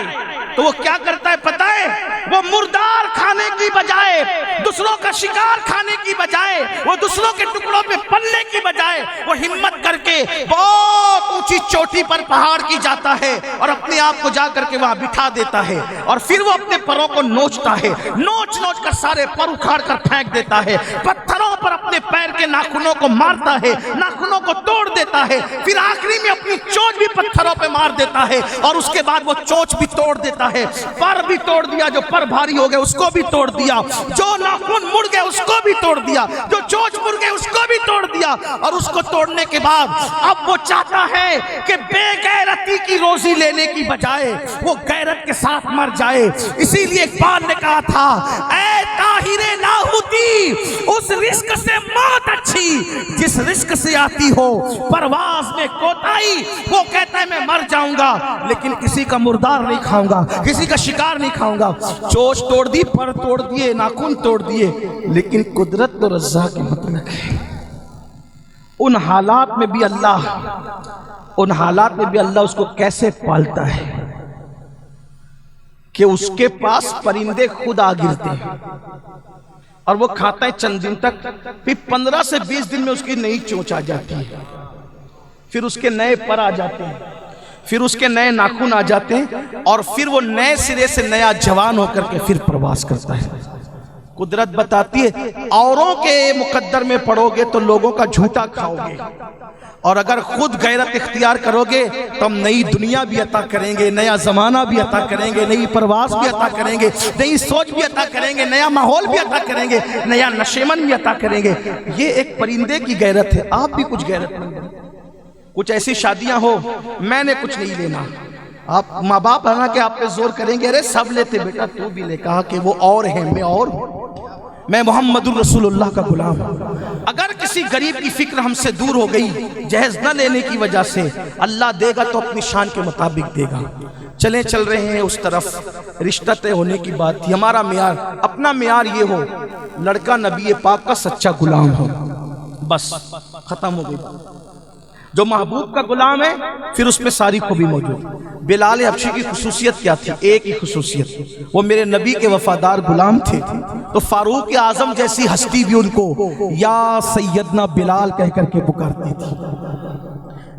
تو وہ کیا کرتا ہے پتہ ہے؟ وہ مردار کھانے کی بجائے، دوسروں کا شکار کھانے کی بجائے، وہ دوسروں کے ٹکڑوں پہ پلنے کی بجائے، وہ ہمت کر کے بہت اونچی چوٹی پر پہاڑ کی جاتا ہے اور اپنے آپ کو جا کر کے وہاں بٹھا دیتا ہے، اور پھر وہ اپنے پروں کو نوچتا ہے، نوچ نوچ کر سارے پر اکھاڑ کر پھینک دیتا ہے، پتھروں پر اپنے پیر کے ناخنوں کو مارتا ہے، ناخنوں کو توڑ دیتا ہے، پھر آخری میں اپنی چونچ بھی پتھروں پہ مار دیتا ہے، اور اس کے بعد وہ چونچ بھی توڑ دیتا ہے، پر بھی توڑ دیا، جو پر بھاری ہو گئے اس کو بھی توڑ دیا، جو ناخن مڑ گئے اس کو بھی توڑ دیا، جو چونچ مڑ گئے اس کو بھی توڑ دیا، اور اس کو توڑنے کے بعد اب وہ چاہتا ہے کہ بے غیرتی کی روزی لینے کی بجائے وہ غیرت کے ساتھ مر جائے۔ اسی لیے اقبال نے کہا تھا، اے طاہر لاہوتی، اس رزق سے موت اچھی جس رزق سے آتی ہو پرواز میں کوتاہی۔ وہ کہتا ہے میں مر جاؤں گا لیکن کسی کا مردار نہیں کھاؤں گا، کسی کا شکار نہیں کھاؤں گا۔ چونچ توڑ دی، پر توڑ دیے، ناخن توڑ دیے، لیکن قدرت تو رضا کی مطلق ہے۔ ان حالات میں بھی اللہ اس کو کیسے پالتا ہے کہ اس کے پاس پرندے خود آ گرتے ہیں اور وہ کھاتا ہے چند دن تک، پھر 15 سے 20 دن میں اس کی نئی چونچ آ جاتی ہے، پھر اس کے نئے پر آ جاتے ہیں، پھر اس کے نئے ناخن آ جاتے ہیں، اور پھر وہ نئے سرے سے نیا جوان ہو کر کے پھر پرواز کرتا ہے۔ قدرت بتاتی ہے اوروں کے مقدر میں پڑو گے تو لوگوں کا جھوٹا کھاؤ گے، اور اگر خود غیرت اختیار کرو گے تو ہم نئی دنیا بھی عطا کریں گے، نیا زمانہ بھی عطا کریں گے، نئی پرواز بھی عطا کریں گے، نئی سوچ بھی عطا کریں گے، نیا ماحول بھی عطا کریں گے، نیا نشیمن بھی عطا کریں گے۔ یہ ایک پرندے کی غیرت ہے۔ آپ بھی کچھ غیرت نہیں ہے۔ کچھ ایسی شادیاں ہو میں نے کچھ نہیں لینا، آپ ماں باپ ہے نا کہ آپ پہ زور کریں گے، ارے سب لیتے بیٹا تو بھی لے، کہا کہ وہ اور ہیں، میں اور ہوں، میں محمد الرسول اللہ کا غلام ہوں۔ اگر کسی غریب کی فکر ہم سے دور ہو گئی جہیز نہ لینے کی وجہ سے، اللہ دے گا تو اپنی شان کے مطابق دے گا۔ چلیں چل رہے ہیں اس طرف، رشتہ طے ہونے کی بات تھی۔ ہمارا معیار، اپنا معیار یہ ہو لڑکا نبی پاک کا سچا غلام ہو، بس ختم ہو گئی۔ جو محبوب کا غلام ہے پھر اس میں ساری خوبی موجود. بلال حبشی کی خصوصیت کیا تھی؟ ایک ہی خصوصیت, وہ میرے نبی کے وفادار غلام تھے. تو فاروق اعظم جیسی ہستی بھی ان کو یا سیدنا بلال کہہ کر کے پکارتی تھی.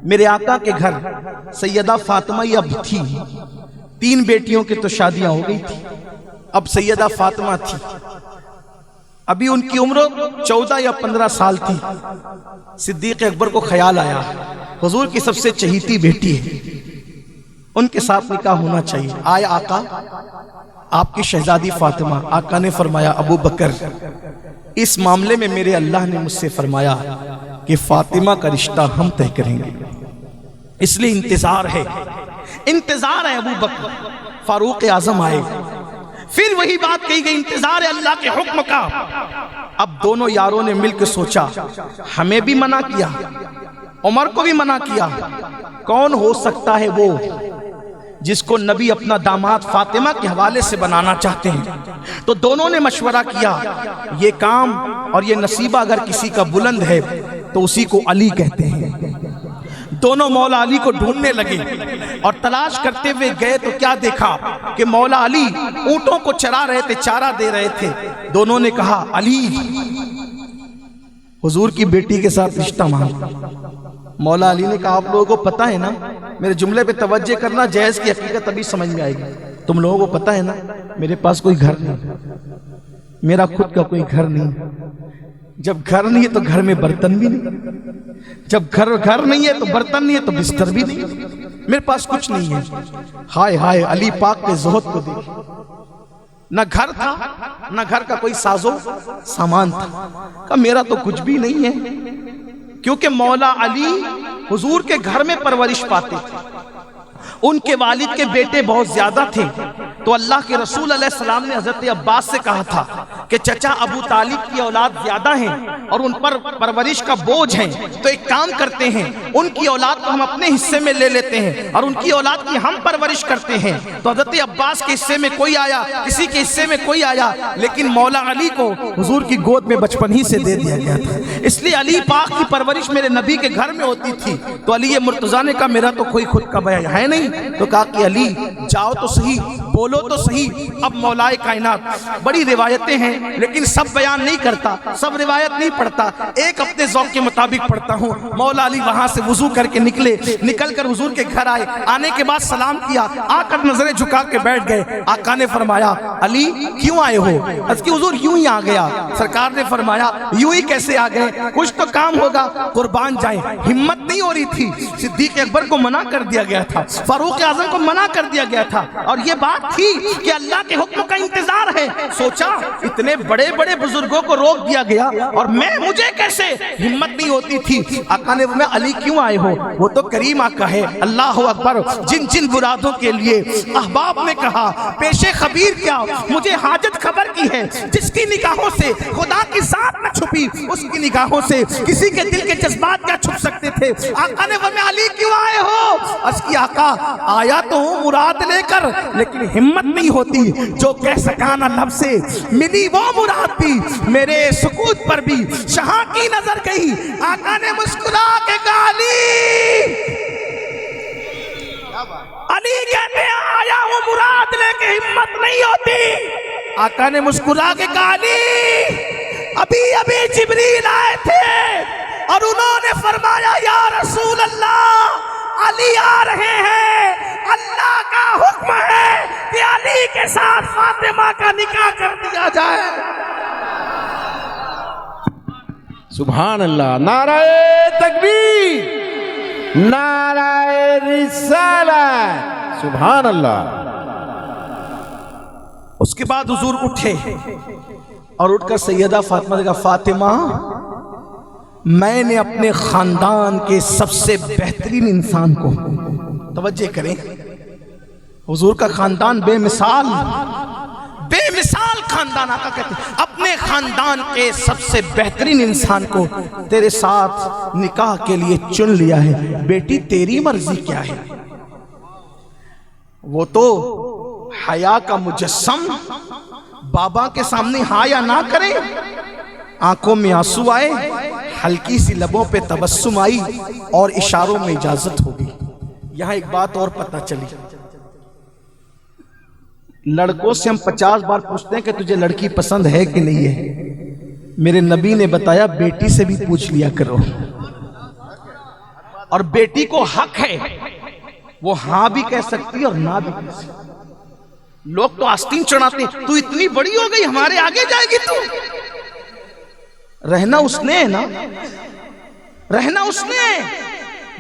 میرے آقا کے گھر سیدہ فاطمہ اب تھی, 3 بیٹیوں کی تو شادیاں ہو گئی تھی, اب سیدہ فاطمہ تھی. ابھی ان کی عمر 14 یا 15 سال تھی. صدیق اکبر کو خیال آیا حضور کی سب سے چہیتی بیٹی ہے, ان کے ساتھ نکاح ہونا چاہیے. آئے آقا, آپ کی شہزادی فاطمہ. آقا نے فرمایا ابو بکر, اس معاملے میں میرے اللہ نے مجھ سے فرمایا کہ فاطمہ کا رشتہ ہم طے کریں گے, اس لیے انتظار ہے ابو بکر. فاروق اعظم آئے, پھر وہی بات کہی گئی, انتظار ہے اللہ کے حکم کا. اب دونوں یاروں نے مل کے سوچا, ہمیں بھی منع کیا, عمر کو بھی منع کیا, کون ہو سکتا ہے وہ جس کو نبی اپنا داماد فاطمہ کے حوالے سے بنانا چاہتے ہیں. تو دونوں نے مشورہ کیا, یہ کام اور یہ نصیبہ اگر کسی کا بلند ہے تو اسی کو علی کہتے ہیں. دونوں مولا علی کو ڈھونڈنے لگے اور تلاش کرتے ہوئے گئے تو کیا دیکھا کہ مولا علی اونٹوں کو چرا رہے تھے, چارہ دے رہے تھے. دونوں نے کہا علی حضور کی بیٹی کے ساتھ رشتہ مانگا. مولا علی نے کہا آپ لوگوں کو پتہ ہے نا, میرے جملے پہ توجہ کرنا, جہیز کی حقیقت ابھی سمجھ میں آئے گی. تم لوگوں کو پتہ ہے نا میرے پاس کوئی گھر نہیں, میرا خود کا کوئی گھر نہیں. جب گھر نہیں ہے تو گھر میں برتن بھی نہیں, جب گھر نہیں ہے تو برتن نہیں ہے تو بستر بھی نہیں, میرے پاس کچھ نہیں ہے. ہائے ہائے علی پاک کے زہد کو دیکھ, نہ گھر تھا نہ گھر کا کوئی سازو سامان تھا. کہ میرا تو کچھ بھی نہیں ہے, کیونکہ مولا علی حضور کے گھر میں پرورش پاتے تھے. ان کے والد کے بیٹے بہت زیادہ تھے, تو اللہ کے رسول علیہ السلام نے حضرت عباس سے کہا تھا کہ چچا ابو طالب کی اولاد زیادہ ہیں اور ان پر پرورش کا بوجھ ہیں, تو ایک کام کرتے ہیں ان کی اولاد کو ہم اپنے حصے میں لے لیتے ہیں اور ان کی اولاد کی ہم پرورش کرتے ہیں. تو حضرت عباس کے حصے میں کوئی آیا, کسی کے حصے میں کوئی آیا, لیکن مولا علی کو حضور کی گود میں بچپن ہی سے دے دیا گیا تھا. اس لیے علی پاک کی پرورش میرے نبی کے گھر میں ہوتی تھی. تو علی مرتضیٰ نے کہا میرا تو کوئی خود کا بیان ہے نہیں. تو کہا کہ علی جاؤ تو صحیح, بولو تو صحیح. اب مولائے کائنات, بڑی روایتیں ہیں لیکن سب بیان نہیں کرتا, سب روایت نہیں پڑھتا, ایک اپنے ذوق کے مطابق پڑھتا ہوں. مولا علی وہاں سے وضو کر کے نکلے, نکل کر حضور کے گھر آئے. آنے کے بعد سلام کیا, آ کر نظریں جھکا کے بیٹھ گئے. آقا نے فرمایا علی کیوں آئے ہو؟ اس کی حضور یوں ہی آ گیا. سرکار نے فرمایا یوں ہی کیسے آ گئے, کچھ تو کام ہوگا, قربان جائیں. ہمت نہیں ہو رہی تھی. صدیق اکبر کو منع کر دیا گیا تھا, فاروق اعظم کو منع کر دیا گیا تھا, اور یہ بات تھی کہ اللہ کے حکم کا انتظار ہے. سوچا اتنے بڑے بڑے بزرگوں کو روک دیا گیا اور مجھے کیسے, ہمت نہیں ہوتی تھی. آقا نے فرمایا علی کیوں آئے ہو؟ وہ تو کریم آقا ہے. اللہ اکبر. جن جن مرادوں کے لیے احباب نے کہا پیش خبیر کیا, مجھے حاجت خبر کی ہے. جس کی نگاہوں سے خدا کی ذات نہ چھپی, اس کی نگاہوں سے کسی کے دل کے جذبات کیا چھپ سکتے تھے. آقا نے فرمایا علی کیوں آئے ہو؟ اس کی آقا آیا تو ہوں مراد لے کر, لیکن ہمت نہیں ہوتی جو کہہ سکانا لب سے, ملی وہ مراد بھی میرے سکوت پر بھی شہاں کی نظر گئی. آقا نے مسکرا کے کہا علی کہتے ہیں آیا ہوں مراد لے کے, ہمت نہیں ہوتی. آقا نے مسکرا کے کہا ابھی جبریل آئے تھے اور انہوں نے فرمایا یا رسول اللہ علی آ رہے ہیں, اللہ کا حکم ہے کہ علی کے ساتھ فاطمہ کا نکاح کر دیا جائے. سبحان اللہ. نعرہ تکبیر, نعرہ رسالت. سبحان اللہ. اس کے بعد حضور اٹھے اور اٹھ کر سیدہ فاطمہ نے کہا فاطمہ میں نے اپنے خاندان کے سب سے بہترین انسان کو, توجہ کریں, حضور کا خاندان بے مثال خاندان. آقا کہتے ہیں اپنے خاندان کے سب سے بہترین انسان کو تیرے ساتھ نکاح کے لیے چن لیا ہے. بیٹی تیری مرضی کیا ہے؟ وہ تو حیا کا مجسم, بابا کے سامنے ہاں یا نہ کرے, آنکھوں میں آنسو آئے, ہلکی سی لبوں پہ تبسم آئی اور اشاروں میں اجازت ہوگی۔ یہاں ایک بات اور پتہ چلی، لڑکوں سے ہم 50 بار پوچھتے ہیں کہ تجھے لڑکی پسند ہے کہ نہیں ہے، میرے نبی نے بتایا بیٹی سے بھی پوچھ لیا کرو، اور بیٹی کو حق ہے وہ ہاں بھی کہہ سکتی اور نہ بھی کہہ سکتی۔ لوگ تو آستین چڑھاتے ہیں، تو اتنی بڑی ہو گئی ہمارے آگے جائے گی تو؟ رہنا اس نے ہے نا، رہنا اس نے۔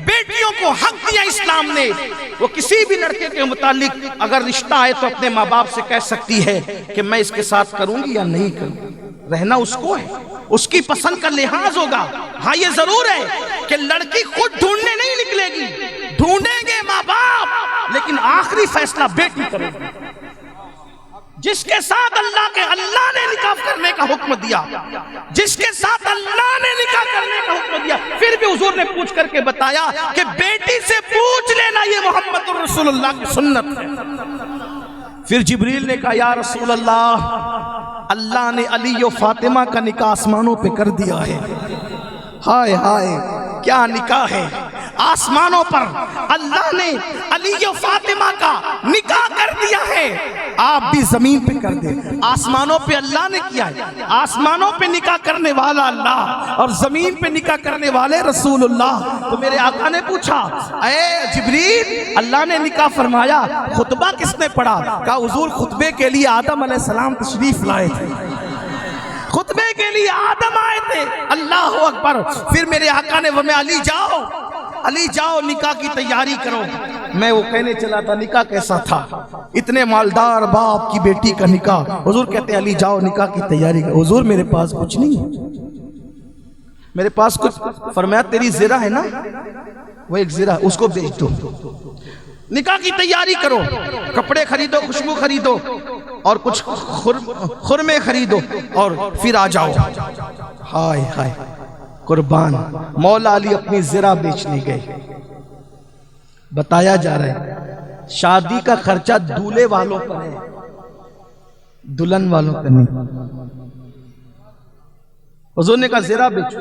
بیٹیوں کو حق دیا اسلام نے، وہ کسی بھی لڑکے کے متعلق اگر رشتہ آئے تو اپنے ماں باپ سے کہہ سکتی ہے کہ میں اس کے ساتھ کروں گی یا نہیں کروں گی، رہنا اس کو ہے، اس کی پسند کا لحاظ ہوگا۔ ہاں یہ ضرور ہے کہ لڑکی خود ڈھونڈنے نہیں نکلے گی، ڈھونڈیں گے ماں باپ، لیکن آخری فیصلہ بیٹی کرے گی۔ جس کے ساتھ اللہ نے نکاح کرنے کا حکم دیا، جس کے ساتھ اللہ نے نکاح کرنے کا حکم دیا، پھر بھی حضور نے پوچھ کر کے بتایا کہ بیٹی سے پوچھ لینا، یہ محمد رسول اللہ کی سنت ہے۔ پھر جبریل نے کہا یا رسول اللہ، اللہ نے علی و فاطمہ کا نکاح آسمانوں پہ کر دیا ہے۔ ہائے ہائے کیا نکاح ہے، آسمانوں پر اللہ نے علی و فاطمہ کا نکاح کر دیا ہے، آپ بھی زمین پہ کر دیں۔ آسمانوں پہ اللہ نے کیا ہے، آسمانوں پہ نکاح کرنے والا اللہ اور زمین پہ نکاح کرنے والے رسول اللہ۔ تو میرے آقا نے پوچھا اے جبریل، اللہ نے نکاح فرمایا، خطبہ کس نے پڑھا؟ کہا حضور خطبے کے لیے آدم علیہ السلام تشریف لائے تھے، خطبے کے لیے آدم آئے تھے۔ اللہ اکبر۔ پھر میرے آقا نے فرمایا علی جاؤ نکاح کی تیاری کرو۔ میں وہ کہنے چلا تھا نکاح کیسا تھا، اتنے مالدار باپ کی بیٹی کا نکاح۔ حضور کہتے ہیں علی جاؤ نکاح کی تیاری کرو۔ حضور میرے پاس کچھ نہیں ہے، میرے پاس کچھ۔ فرمایا تیری زرہ ہے نا، وہ ایک زرہ اس کو بیچ دو، نکاح کی تیاری کرو، کپڑے خریدو، خوشبو خریدو اور کچھ خرمے خریدو اور پھر آ جاؤ۔ ہائے ہائے قربان، مولا علی اپنی زرہ بیچنے گئے۔ بتایا جا رہا ہے شادی کا خرچہ دولہے والوں پر ہے، دلہن والوں پر نہیں۔ حضور نے کہا زرہ بیچو۔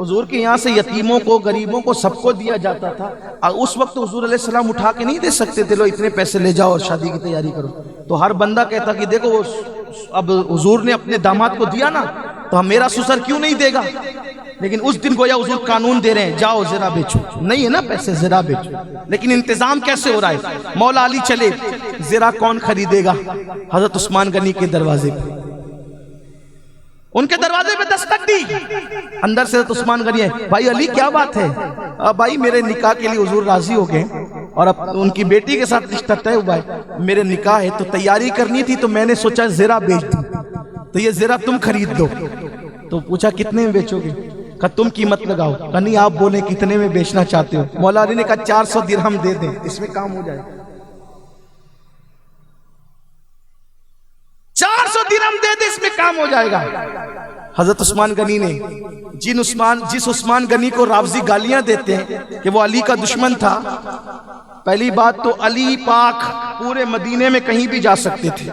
حضور کے یہاں سے یتیموں کو، غریبوں کو، سب کو دیا جاتا تھا۔ اس وقت حضور علیہ السلام اٹھا کے نہیں دے سکتے تھے، لو اتنے پیسے لے جاؤ اور شادی کی تیاری کرو۔ تو ہر بندہ کہتا کہ دیکھو اب حضور نے اپنے داماد کو دیا نا تو میرا سسر کیوں نہیں دے گا؟ لیکن اس دن گویا حضور قانون دے رہے ہیں جاؤ زرہ بیچو، نہیں ہے نا پیسے، زرہ بیچو۔ لیکن انتظام کیسے ہو رہا ہے؟ مولا علی چلے، زرہ کون خریدے گا؟ حضرت عثمان غنی کے دروازے پہ، ان کے دروازے پہ دستک دی، اندر سے حضرت عثمان غنی ہے، بھائی علی کیا بات ہے؟ بھائی میرے نکاح کے لیے حضور راضی ہو گئے اور اب ان کی بیٹی کے ساتھ رشتہ طے ہوا ہے، میرے نکاح ہے تو تیاری کرنی تھی، تو میں نے سوچا زرہ بیچ دوں، تو یہ زرہ تم خرید دو۔ تو پوچھا کتنے میں بیچو گے؟ کہا تم قیمت لگاؤ۔ کہا نہیں آپ بولیں کتنے میں بیچنا چاہتے ہو؟ مولا علی نے کہا 400 درہم دے دیں، اس میں کام ہو جائے۔ 400 درہم دے دے، اس میں کام ہو جائے گا۔ حضرت عثمان غنی نے جس عثمان غنی کو رافضی گالیاں دیتے ہیں کہ وہ علی کا دشمن تھا، پہلی بات تو علی پاک پورے مدینے میں کہیں بھی جا سکتے تھے،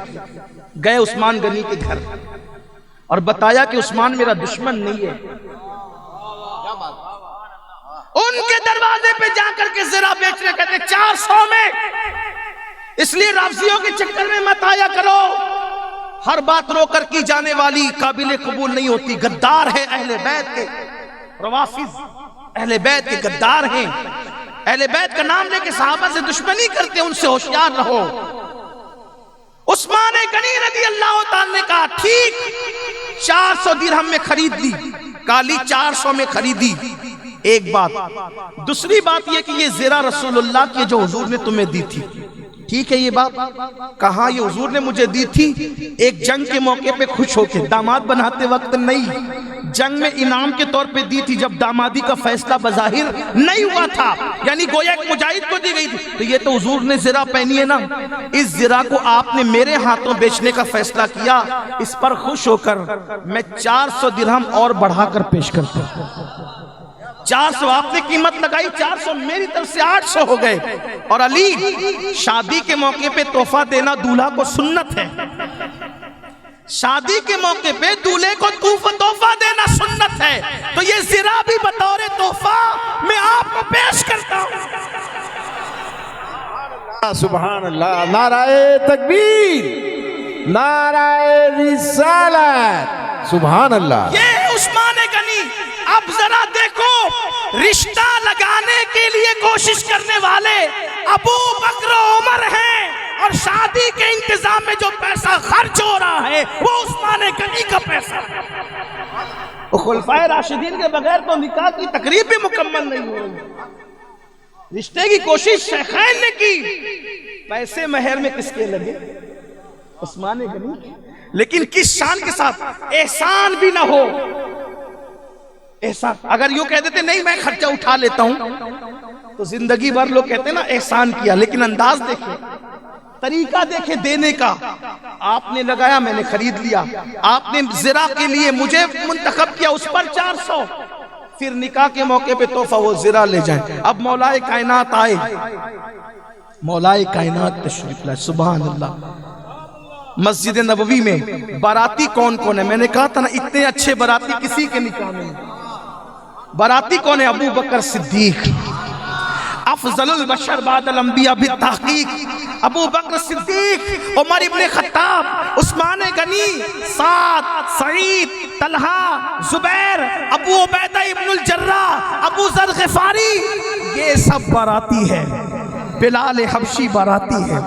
گئے عثمان غنی کے گھر اور بتایا کہ عثمان میرا دشمن نہیں ہے۔ ان کے دروازے پہ جا کر کے زرہ بیچنے کہتے 400 میں، اس لیے رافضیوں کے چکر میں مت آیا کرو، ہر بات رو کر کی جانے والی قابل قبول نہیں ہوتی۔ غدار ہے اہل بیت کے، روافض اہل بیت کے غدار ہیں، اہل بیت کا نام لے کے صحابہ سے دشمنی کرتے، ان سے ہوشیار رہو۔ عثمان غنی رضی اللہ تعالیٰ نے کہا ٹھیک 400 درہم میں خرید لی، کالی 400 میں خریدی۔ ایک بات، دوسری بات یہ کہ یہ زرہ رسول اللہ کی جو حضور نے تمہیں دی تھی، ٹھیک ہے یہ بات کہاں یہ حضور نے مجھے دی تھی ایک جنگ کے موقع پہ خوش ہو کے، داماد بناتے وقت نہیں، جنگ میں انعام کے طور پہ دی تھی جب دامادی کا فیصلہ بظاہر نہیں ہوا تھا، یعنی گویا ایک مجاہد کو دی گئی تھی۔ تو یہ تو حضور نے زرہ پہنی ہے نا، اس زرہ کو آپ نے میرے ہاتھوں بیچنے کا فیصلہ کیا، اس پر خوش ہو کر میں 400 درہم اور بڑھا کر پیش کرتا ہوں۔ 400 آپ نے قیمت لگائی، 400 میری طرف سے 800 ہو گئے۔ اور علی شادی کے موقع پہ تحفہ دینا دولہا کو سنت ہے، شادی کے موقع پہ دولہے کو تحفہ دینا سنت ہے، تو یہ زرا بھی بطور تحفہ میں آپ کو پیش کرتا ہوں۔ سبحان اللہ، نعرہ تکبیر، نعرہ رسالت، سبحان اللہ۔ یہ عثمان غنی، اب ذرا دیکھو، رشتہ لگانے کے لیے کوشش کرنے والے ابو بکر و عمر ہیں، اور شادی کے انتظام میں جو پیسہ خرچ ہو رہا ہے وہ عثمان غنی کا پیسہ ہے۔ خلفائے راشدین کے بغیر تو نکاح کی تقریب بھی مکمل نہیں ہو رہی۔ رشتے کی کوشش شیخین نے کی، پیسے مہر میں کس کے لگے؟ عثمان غنی۔ لیکن کس شان کے ساتھ، احسان بھی نہ ہو۔ احسان اگر یوں کہہ دیتے نہیں میں خرچہ اٹھا لیتا ہوں تو زندگی بھر لوگ کہتے ہیں نا احسان کیا، لیکن انداز دیکھیں، طریقہ دیکھیں دینے کا۔ آپ نے لگایا، میں نے خرید لیا۔ آپ نے زرا کے لیے مجھے منتخب کیا، اس پر 400، پھر نکاح کے موقع پہ تحفہ وہ زرا لے جائیں۔ اب مولائے کائنات آئے، مولائے کائنات تشریف لائے، سبحان اللہ۔ مسجد نبوی میں باراتی کون کون ہے؟ میں نے کہا تھا نا اتنے اچھے باراتی کسی کے نکاح میں نہیں۔ باراتی کون ہے؟ ابو بکر صدیق، افضل البشر بعد الانبیاء بالتحقیق، ابو بکر صدیق، عمر ابن خطاب، عثمان غنی، سعد، سعید، طلحہ، زبیر، ابو عبیدہ ابن الجراح، ابو ذر غفاری، یہ سب باراتی ہے۔ بلال حبشی باراتی ہے،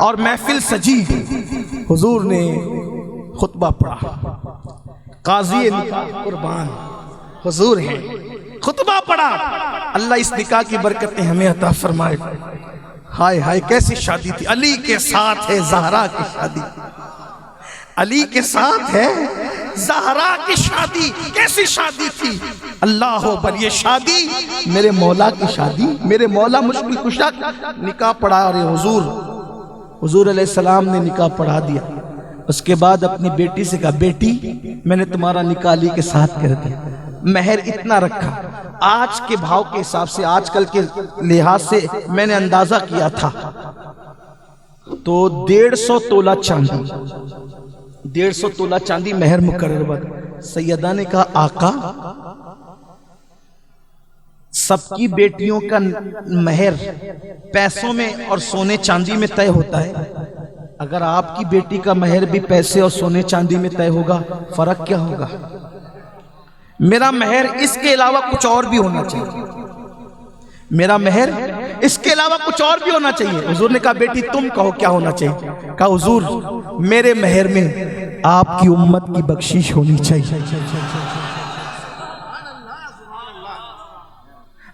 اور محفل سجی، حضور نے خطبہ پڑھا، قاضی نکاح قربان حضور ہے، خطبہ پڑھا۔ اللہ اس نکاح کی برکتیں ہمیں عطا فرمائے۔ ہائے ہائے کیسی شادی تھی، علی کے ساتھ ہے زہرا کی شادی، علی کے ساتھ ہے زہرا کی شادی، کیسی شادی تھی، اللہ اکبر۔ یہ شادی میرے مولا کی شادی، میرے مولا مشکل کشا نکاح پڑھا، اور حضور علیہ السلام نے نکاح پڑھا دیا۔ اس کے بعد اپنی بیٹی سے کہا، بیٹی میں نے تمہارا نکاح علی کے ساتھ کر دیا۔ مہر اتنا رکھا، آج کے بھاؤ کے حساب سے، آج کل کے لحاظ سے میں نے اندازہ کیا تھا تو 150 تولہ چاندی، 150 تولہ چاندی مہر مقرر ہوا۔ سیدہ نے کہا، آقا سب کی بیٹیوں کا مہر پیسوں میں اور سونے چاندی میں طے ہوتا ہے، اگر آپ کی بیٹی کا مہر بھی پیسے اور سونے چاندی میں طے ہوگا، فرق کیا ہوگا؟ میرا مہر اس کے علاوہ کچھ اور بھی ہونا چاہیے، میرا مہر اس کے علاوہ کچھ اور بھی ہونا چاہیے۔ حضور نے کہا، بیٹی تم کہو کیا ہونا چاہیے؟ کہا، حضور میرے مہر میں آپ کی امت کی بخشش ہونی چاہیے۔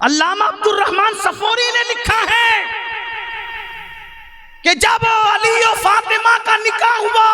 علامہ عبد الرحمن صفوری نے لکھا ہے کہ جب علی و فاطمہ کا نکاح ہوا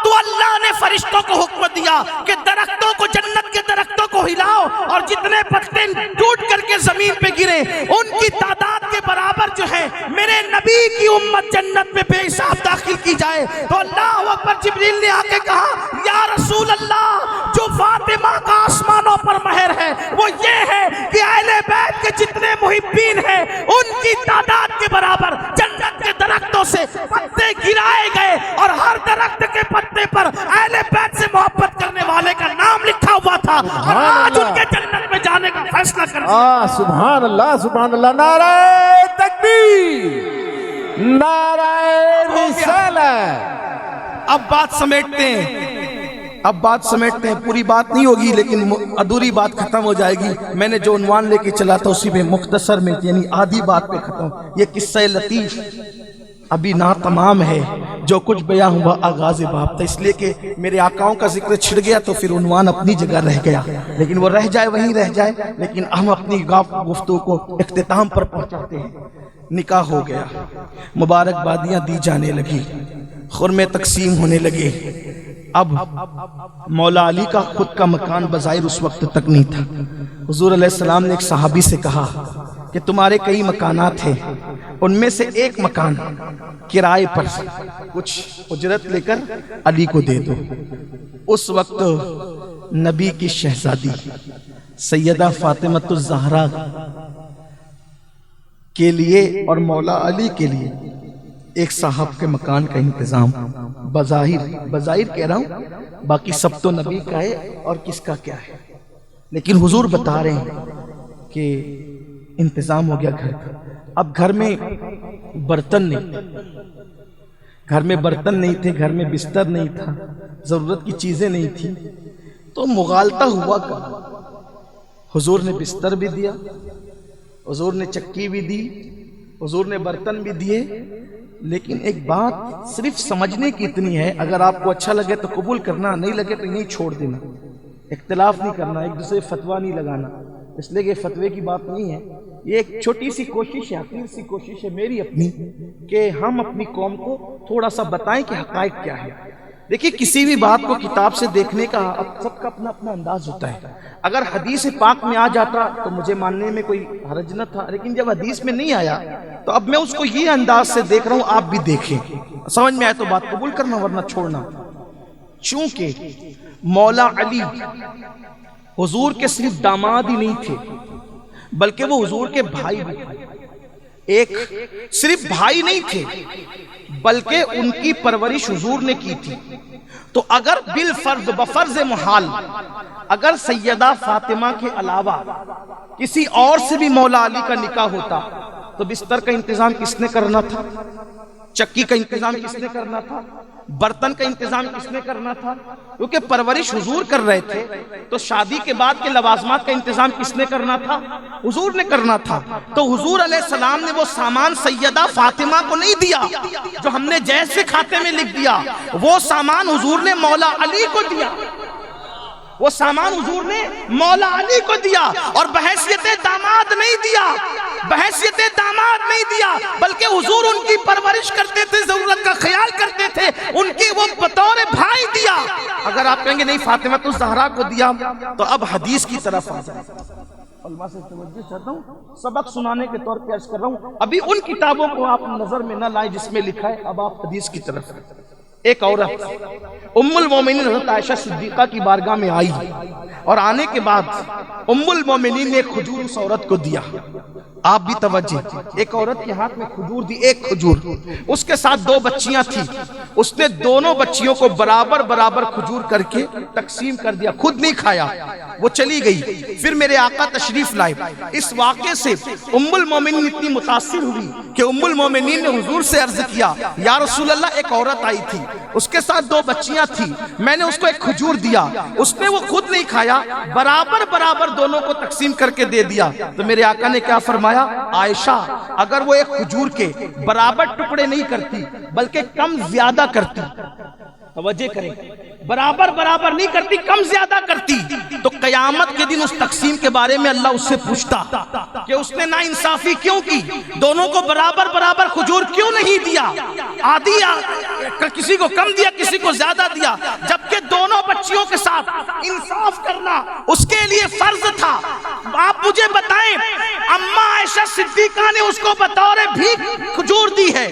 تو اللہ نے فرشتوں کو حکم دیا کہ درختوں کو، جنت کے درختوں کو ہلاؤ، اور جتنے پتے ٹوٹ کر کے زمین پہ گرے ان کی تعداد کے برابر جو ہے میرے نبی کی امت جنت میں بے حساب داخل کی جائے۔ تو اللہ اکبر، جبریل نے آ کے کہا، یا رسول اللہ، جو فاطمہ کا آسمانوں پر مہر ہے وہ یہ ہے کہ اہل بیت کے جتنے محبین ہیں ان کی تعداد کے برابر جنت کے درختوں سے پتے گرائے گئے، اور ہر درخت کے پتے پر اہل بیت سے محبت کرنے والے کا نام لکھا ہوا تھا، اور آج ان کے جنت میں جانے کا فیصلہ کر دیا۔ سبحان اللہ، سبحان اللہ، نعرہ تکبیر، نعرہ رسالت۔ اب بات سمیٹتے ہیں، پوری بات نہیں ہوگی لیکن ادھوری بات ختم ہو جائے گی۔ میں نے جو عنوان لے کے چلا تھا اسی میں مختصر میں، یعنی آدھی بات پہ ختم۔ یہ قصہ لطیف ابھی نہ تمام ہے، جو کچھ بیان ہوا آغاز باب تھا، اس لیے کہ میرے آقاؤں کا ذکر چھڑ گیا تو پھر عنوان اپنی جگہ رہ گیا، لیکن وہ رہ جائے وہیں رہ جائے، لیکن ہم اپنی گفتگو کو اختتام پر پہنچاتے ہیں۔ نکاح ہو گیا، مبارکبادیاں دی جانے لگی، خرمے تقسیم ہونے لگے۔ اب مولا علی کا خود کا مکان بظاہر اس وقت تک نہیں تھا۔ حضور علیہ السلام نے ایک صحابی سے کہا کہ تمہارے کئی مکانات ہیں، ان میں سے ایک مکان کرائے پر کچھ اجرت لے کر علی کو دے دو۔ اس وقت نبی کی شہزادی سیدہ فاطمہ الزہرا کے لیے اور مولا علی کے لیے ایک صاحب کے مکان کا انتظام، بظاہر کہہ رہا ہوں، باقی سب تو نبی کا ہے اور کس کا کیا ہے، لیکن حضور بتا رہے ہیں کہ انتظام ہو گیا گھر کا۔ اب گھر میں برتن نہیں تھے، گھر میں بستر نہیں تھا، ضرورت کی چیزیں نہیں تھی، تو مغالطہ ہوا کا حضور نے بستر بھی دیا، حضور نے چکی بھی دی، حضور نے برتن بھی دیے، لیکن ایک بات صرف سمجھنے کی اتنی ہے، اگر آپ کو اچھا لگے تو قبول کرنا، نہیں لگے تو نہیں چھوڑ دینا، اختلاف نہیں کرنا، ایک دوسرے فتویٰ نہیں لگانا، اس لیے کہ فتوے کی بات نہیں ہے، یہ ایک چھوٹی سی کوشش ہے، حقیر سی کوشش ہے میری اپنی، کہ ہم اپنی قوم کو تھوڑا سا بتائیں کہ حقائق کیا ہے۔ دیکھیے کسی بھی بات کو کتاب سے دیکھنے کا سب کا اپنا اپنا انداز ہوتا ہے، اگر حدیث پاک میں آ جاتا تو مجھے ماننے میں کوئی حرج نہ تھا، لیکن جب حدیث میں نہیں آیا تو اب میں اس کو یہ انداز سے دیکھ رہا ہوں، آپ بھی دیکھیں، سمجھ میں آئے تو بات قبول کرنا ورنہ چھوڑنا۔ چونکہ مولا علی حضور کے صرف داماد ہی نہیں تھے بلکہ وہ حضور کے بھائی بھی تھے، ایک صرف بھائی نہیں تھے بلکہ ان کی پرورش حضور نے کی تھی، تو اگر بالفرض بفرض محال اگر سیدہ فاطمہ کے علاوہ کسی اور سے بھی مولا علی کا نکاح ہوتا تو بستر کا انتظام کس نے کرنا تھا، چکی کا انتظام کس نے کرنا تھا، برتن کا انتظام کس نے کرنا تھا، کیونکہ پرورش حضور کر رہے تھے تو شادی کے بعد کے لوازمات کا انتظام کس نے کرنا تھا، حضور نے کرنا تھا۔ تو حضور علیہ السلام نے وہ سامان سیدہ فاطمہ کو نہیں دیا جو ہم نے جیز سے کھاتے میں لکھ دیا، وہ سامان حضور نے مولا علی کو دیا، وہ سامان حضور نے مولا علی کو دیا، اور بحیثیت داماد نہیں دیا، بحیثیت داماد نہیں دیا، بلکہ حضور ان کی پرورش کرتے تھے، ضرورت کا خیال کرتے تھے، ان کی وہ بطور بھائی دیا۔ اگر آپ کہیں گے نہیں فاطمہ الزہرا کو دیا تو اب حدیث کی طرف آ جائیں، علماء سے توجہ چاہتا ہوں، سبق سنانے کے طور پہ عرض کر رہا ہوں، ابھی ان کتابوں کو آپ نظر میں نہ لائیں جس میں لکھا ہے، اب آپ حدیث کی طرف آئیں۔ ایک عورت ام المومنین حضرت عائشہ صدیقہ کی بارگاہ میں آئی، اور آنے کے بعد ام المومنین نے ایک کھجور اس عورت کو دیا، آپ بھی توجہ، ایک عورت کے ہاتھ میں کھجور دی، ایک کھجور، اس کے ساتھ دو بچیاں تھیں، اس نے دونوں بچیوں کو برابر برابر کھجور کر کے تقسیم کر دیا، خود نہیں کھایا، وہ چلی گئی۔ پھر میرے آقا تشریف لائے، اس واقعے سے ام المومنین اتنی متاثر ہوئی کہ ام المومنین نے حضور سے عرض کیا، یا رسول اللہ ایک عورت آئی تھی، اس کے ساتھ دو بچیاں تھیں، میں نے اس کو ایک کھجور دیا، اس نے وہ خود نہیں کھایا، برابر برابر دونوں کو تقسیم کر کے دے دیا۔ تو میرے آقا نے کیا فرمایا، عائشہ اگر وہ ایک کھجور کے برابر ٹکڑے نہیں کرتی بلکہ کم زیادہ کرتی، توجہ کریں، برابر برابر نہیں کرتی، کم زیادہ کرتی، تو قیامت کے دن اس تقسیم کے بارے میں اللہ اس سے پوچھتا کہ اس نے ناانصافی کیوں کی، دونوں کو برابر برابر کھجور کیوں نہیں دیا، آدھی کسی کو کم دیا کسی کو زیادہ دیا، جبکہ دونوں بچیوں کے ساتھ انصاف کرنا اس کے لیے فرض تھا۔ آپ مجھے بتائیں، اماں عائشہ صدیقہ نے اس کو بطور بھیک کھجور دی ہے،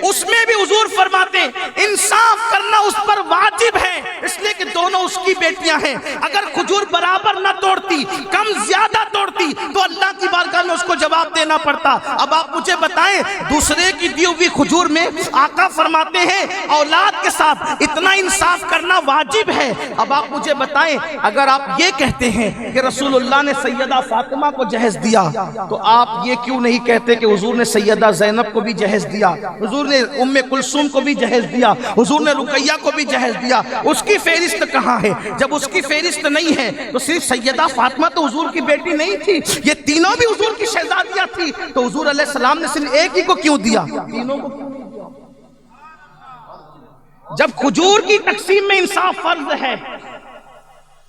اس میں بھی حضور فرماتے انصاف کرنا اس پر واجب ہے، اس لیے کہ دونوں اس کی بیٹیاں ہیں، اگر کھجور برابر نہ توڑتی کم زیادہ توڑتی تو اللہ کی بارگاہ میں اس کو جواب دینا پڑتا۔ اب آپ مجھے بتائیں، دوسرے کی دی ہوئی کھجور میں آقا فرماتے ہیں اولاد کے ساتھ اتنا انصاف کرنا واجب ہے۔ اب آپ مجھے بتائیں، اگر آپ یہ کہتے ہیں کہ رسول اللہ نے سیدہ فاطمہ کو جہیز دیا تو آپ یہ کیوں نہیں کہتے کہ حضور نے سیدہ زینب کو بھی جہیز دیا، حضور نے ام کلثوم کو بھی جہیز دیا، حضور نے رقیہ کو بھی جہیز دیا، اس کی فہرست کہاں ہے؟ جب اس کی فہرست نہیں ہے تو صرف سیدہ فاطمہ تو حضور کی بیٹی نہیں تھی، یہ تینوں بھی حضور کی شہزادیاں تھی، تو حضور علیہ السلام نے صرف ایک ہی کو کیوں دیا، تینوں کو کیوں نہیں دیا؟ جب کھجور کی تقسیم میں انصاف فرض ہے،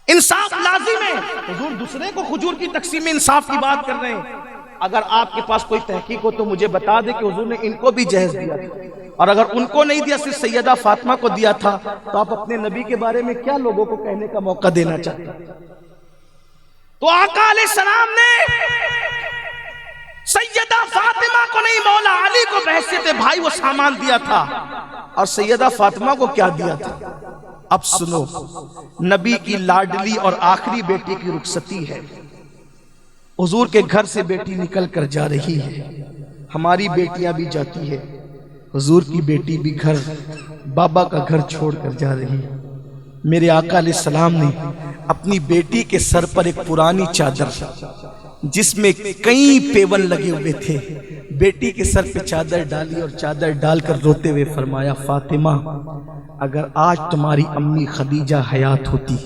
انصاف لازم ہے، حضور دوسرے کو کھجور کی تقسیم میں انصاف کی بات کر رہے ہیں۔ اگر آپ کے پاس کوئی تحقیق ہو تو مجھے بتا دے کہ حضور نے ان کو بھی جہیز دیا تھا، اور اگر ان کو نہیں دیا صرف سیدہ فاطمہ کو دیا تھا تو آپ اپنے نبی کے بارے میں کیا لوگوں کو کہنے کا موقع دینا چاہتے ہیں؟ تو آقا علیہ السلام نے سیدہ فاطمہ کو نہیں مولا علی کو بحیثیت بھائی وہ سامان دیا تھا، اور سیدہ فاطمہ کو کیا دیا تھا؟ اب سنو، نبی کی لاڈلی اور آخری بیٹی کی رخصتی ہے، حضور کے گھر سے بیٹی نکل کر جا رہی ہے، ہماری بیٹیاں بھی جاتی ہے، حضور کی بیٹی بھی گھر بابا کا گھر چھوڑ کر جا رہی ہے۔ میرے آقا علیہ السلام نے اپنی بیٹی کے سر پر ایک پرانی چادر جس میں کئی پیون لگے ہوئے تھے، بیٹی کے سر پہ چادر ڈالی اور چادر ڈال کر روتے ہوئے فرمایا، فاطمہ اگر آج تمہاری امی خدیجہ حیات ہوتی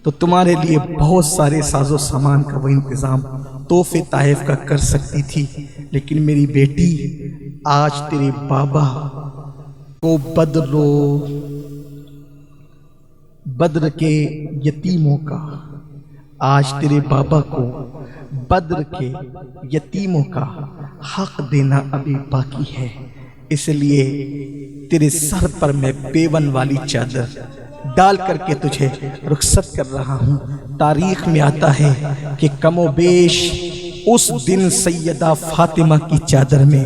تو تمہارے لیے بہت سارے ساز و سامان کا وہ انتظام تحفے طائف کا کر سکتی تھی، لیکن میری بیٹی آج تیرے بابا کو بدر کے یتیموں کا، آج تیرے بابا کو بدر کے یتیموں کا حق دینا ابھی باقی ہے، اس لیے تیرے سر پر میں پیون والی چادر ڈال کر کے تجھے رخصت کر رہا ہوں۔ تاریخ میں آتا ہے کہ کم و بیش اس دن سیدہ فاطمہ کی چادر میں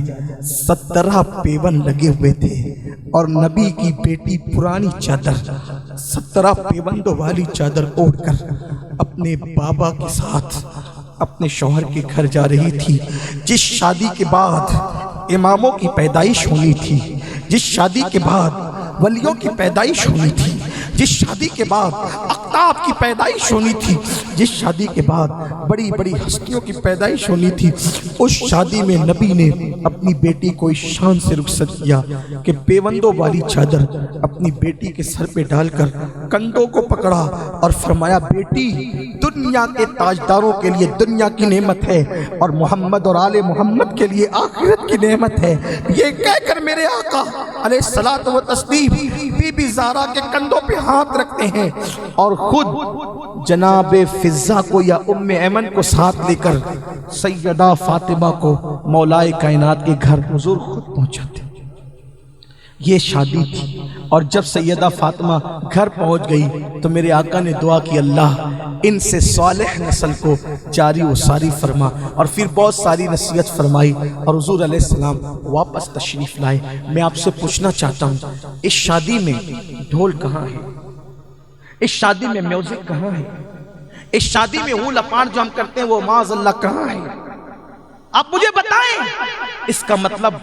17 پیون لگے ہوئے تھے، اور نبی کی بیٹی پرانی چادر 17 پیوندوں والی چادر اوڑھ کر اپنے بابا کے ساتھ اپنے شوہر کے گھر جا رہی تھی، جس شادی کے بعد اماموں کی پیدائش ہونی تھی، جس شادی کے بعد ولیوں کی پیدائش ہونی تھی، جس شادی کے بعد اقطاب کی پیدائش ہونی تھی، جس شادی کے بعد بڑی بڑی ہستیوں کی پیدائش ہونی تھی، اس شادی میں نبی نے اپنی بیٹی کو اس شان سے رخصت کیا کہ پیوندوں والی چادر اپنی بیٹی کے سر پہ ڈال کر کندھوں کو پکڑا اور فرمایا، بیٹی دنیا کے تاجداروں کے لیے دنیا کی نعمت ہے اور محمد اور آل محمد کے لیے آخرت کی نعمت ہے۔ یہ کہہ کر میرے آقا علیہ الصلوۃ والتسلیم بی بی زہرا کے کندھوں پہ ہاتھ رکھتے ہیں اور خود جناب فضہ کو یا ام ایمن کو ساتھ لے کر سیدہ فاطمہ کو مولائے کائنات کے گھر حضور خود پہنچاتے۔ یہ شادی تھی، اور جب سیدہ فاطمہ گھر پہنچ گئی تو میرے آقا نے دعا کی، اللہ ان سے صالح نسل کو جاری و ساری فرما، اور پھر بہت ساری نصیحت فرمائی اور حضور علیہ السلام واپس تشریف لائے۔ میں آپ سے پوچھنا چاہتا ہوں، اس شادی میں ڈھول کہاں ہے؟ اس شادی میں میوزک کہاں ہے؟ اس شادی میں اول اپار جو ہم کرتے ہیں وہ معاذ اللہ کہاں ہے؟ آپ مجھے بتائیں۔ اس کا مطلب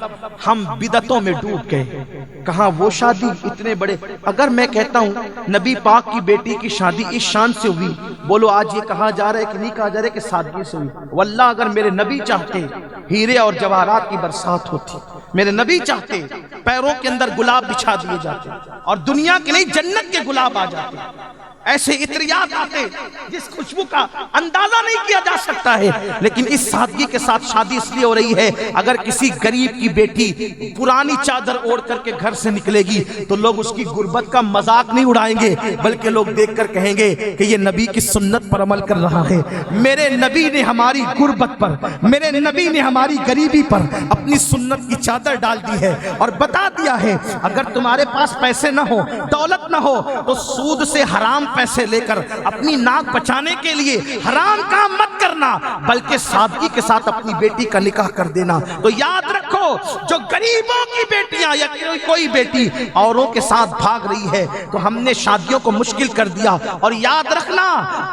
ہم بدعتوں میں ڈوب گئے۔ کہاں وہ شادی اتنے بڑے، اگر میں کہتا ہوں نبی پاک کی بیٹی کی شادی اس شان سے ہوئی، بولو آج یہ کہا جا رہا ہے کہ نہیں کہا جا رہا ہے کہ سادگی سے ہوئی؟ واللہ اگر میرے نبی چاہتے ہیرے اور جواہرات کی برسات ہوتی، میرے نبی چاہتے پیروں کے اندر گلاب بچھا دیے جاتے اور دنیا کے نہیں جنت کے گلاب آ جاتے، ایسے عطریات آتے جس خوشبو کا اندازہ نہیں کیا جا سکتا ہے، لیکن اس سادگی کے ساتھ شادی اس لیے ہو رہی ہے، اگر کسی غریب کی بیٹی پرانی چادر اوڑھ کر کے گھر سے نکلے گی تو لوگ اس کی غربت کا مذاق نہیں اڑائیں گے، بلکہ لوگ دیکھ کر کہیں گے کہ یہ نبی کی سنت پر عمل کر رہا ہے۔ میرے نبی نے ہماری غربت پر، میرے نبی نے ہماری غریبی پر اپنی سنت کی چادر ڈال دی ہے اور بتا دیا ہے، اگر تمہارے پاس پیسے نہ ہو، دولت نہ ہو، تو سود سے حرام پیسے لے کر اپنی ناک بچانے کے لیے حرام کام مت کرنا، بلکہ سادگی کے ساتھ اپنی بیٹی کا نکاح کر دینا۔ تو یاد رکھو، جو غریبوں کی بیٹیاں یا کوئی بیٹی اوروں کے ساتھ بھاگ رہی ہے تو ہم نے شادیوں کو مشکل کر دیا۔ اور یاد رکھنا،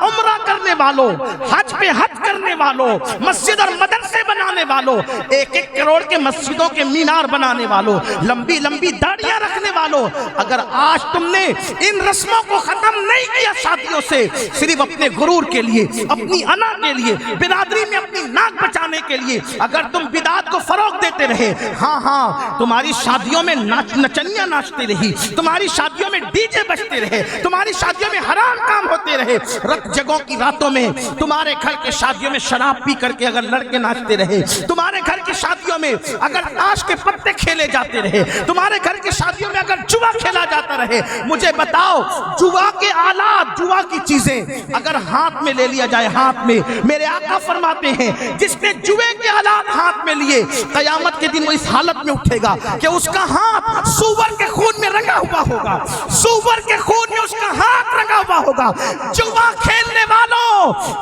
عمرہ کرنے والوں، حج پہ حج کرنے والوں، مسجد اور مدرسے بنانے والوں، 1-1 کروڑ کے مسجدوں کے مینار بنانے والوں، لمبی لمبی داڑیاں رکھنے والوں، اگر آج تم نے ان رسموں کو ختم نہیں کیا شادیوں سے، صرف اپنے غرور کے لیے، اپنی انا کے لیے، برادری میں اپنی ناک بچانے کے لیے اگر تم بدعات کو فروغ دیتے رہے، ہاں تمہاری شادیوں میں نچنیاں ناچتے رہی، تمہاری شادیوں میں ڈی جے بجتے رہے، تمہاری شادیوں میں حرام کام ہوتے رہے، رت جگہوں کی راتوں میں تمہارے گھر کے شادیوں میں شراب پی کر کے اگر لڑکے ناچتے رہے، تمہارے گھر کی شادیوں میں اگر تاش کے پتے کھیلے جاتے رہے، تمہارے گھر کی شادیوں میں اگر جوا کھیلا جاتا رہے، مجھے بتاؤ، جوا کے آلات، جوا کی چیزیں اگر ہاتھ میں لے لیا جائے، ہاتھ میں، میرے آقا فرماتے ہیں جس نے جوے کے آلات ہاتھ میں لیے، قیامت کے دن وہ اس حالت میں اٹھے گا کہ اس کا ہاتھ سور کے خون میں رنگا ہوا ہوگا، سور کے خون میں اس کا ہاتھ رنگا ہوا ہوگا۔ جوا کھیلنے والوں،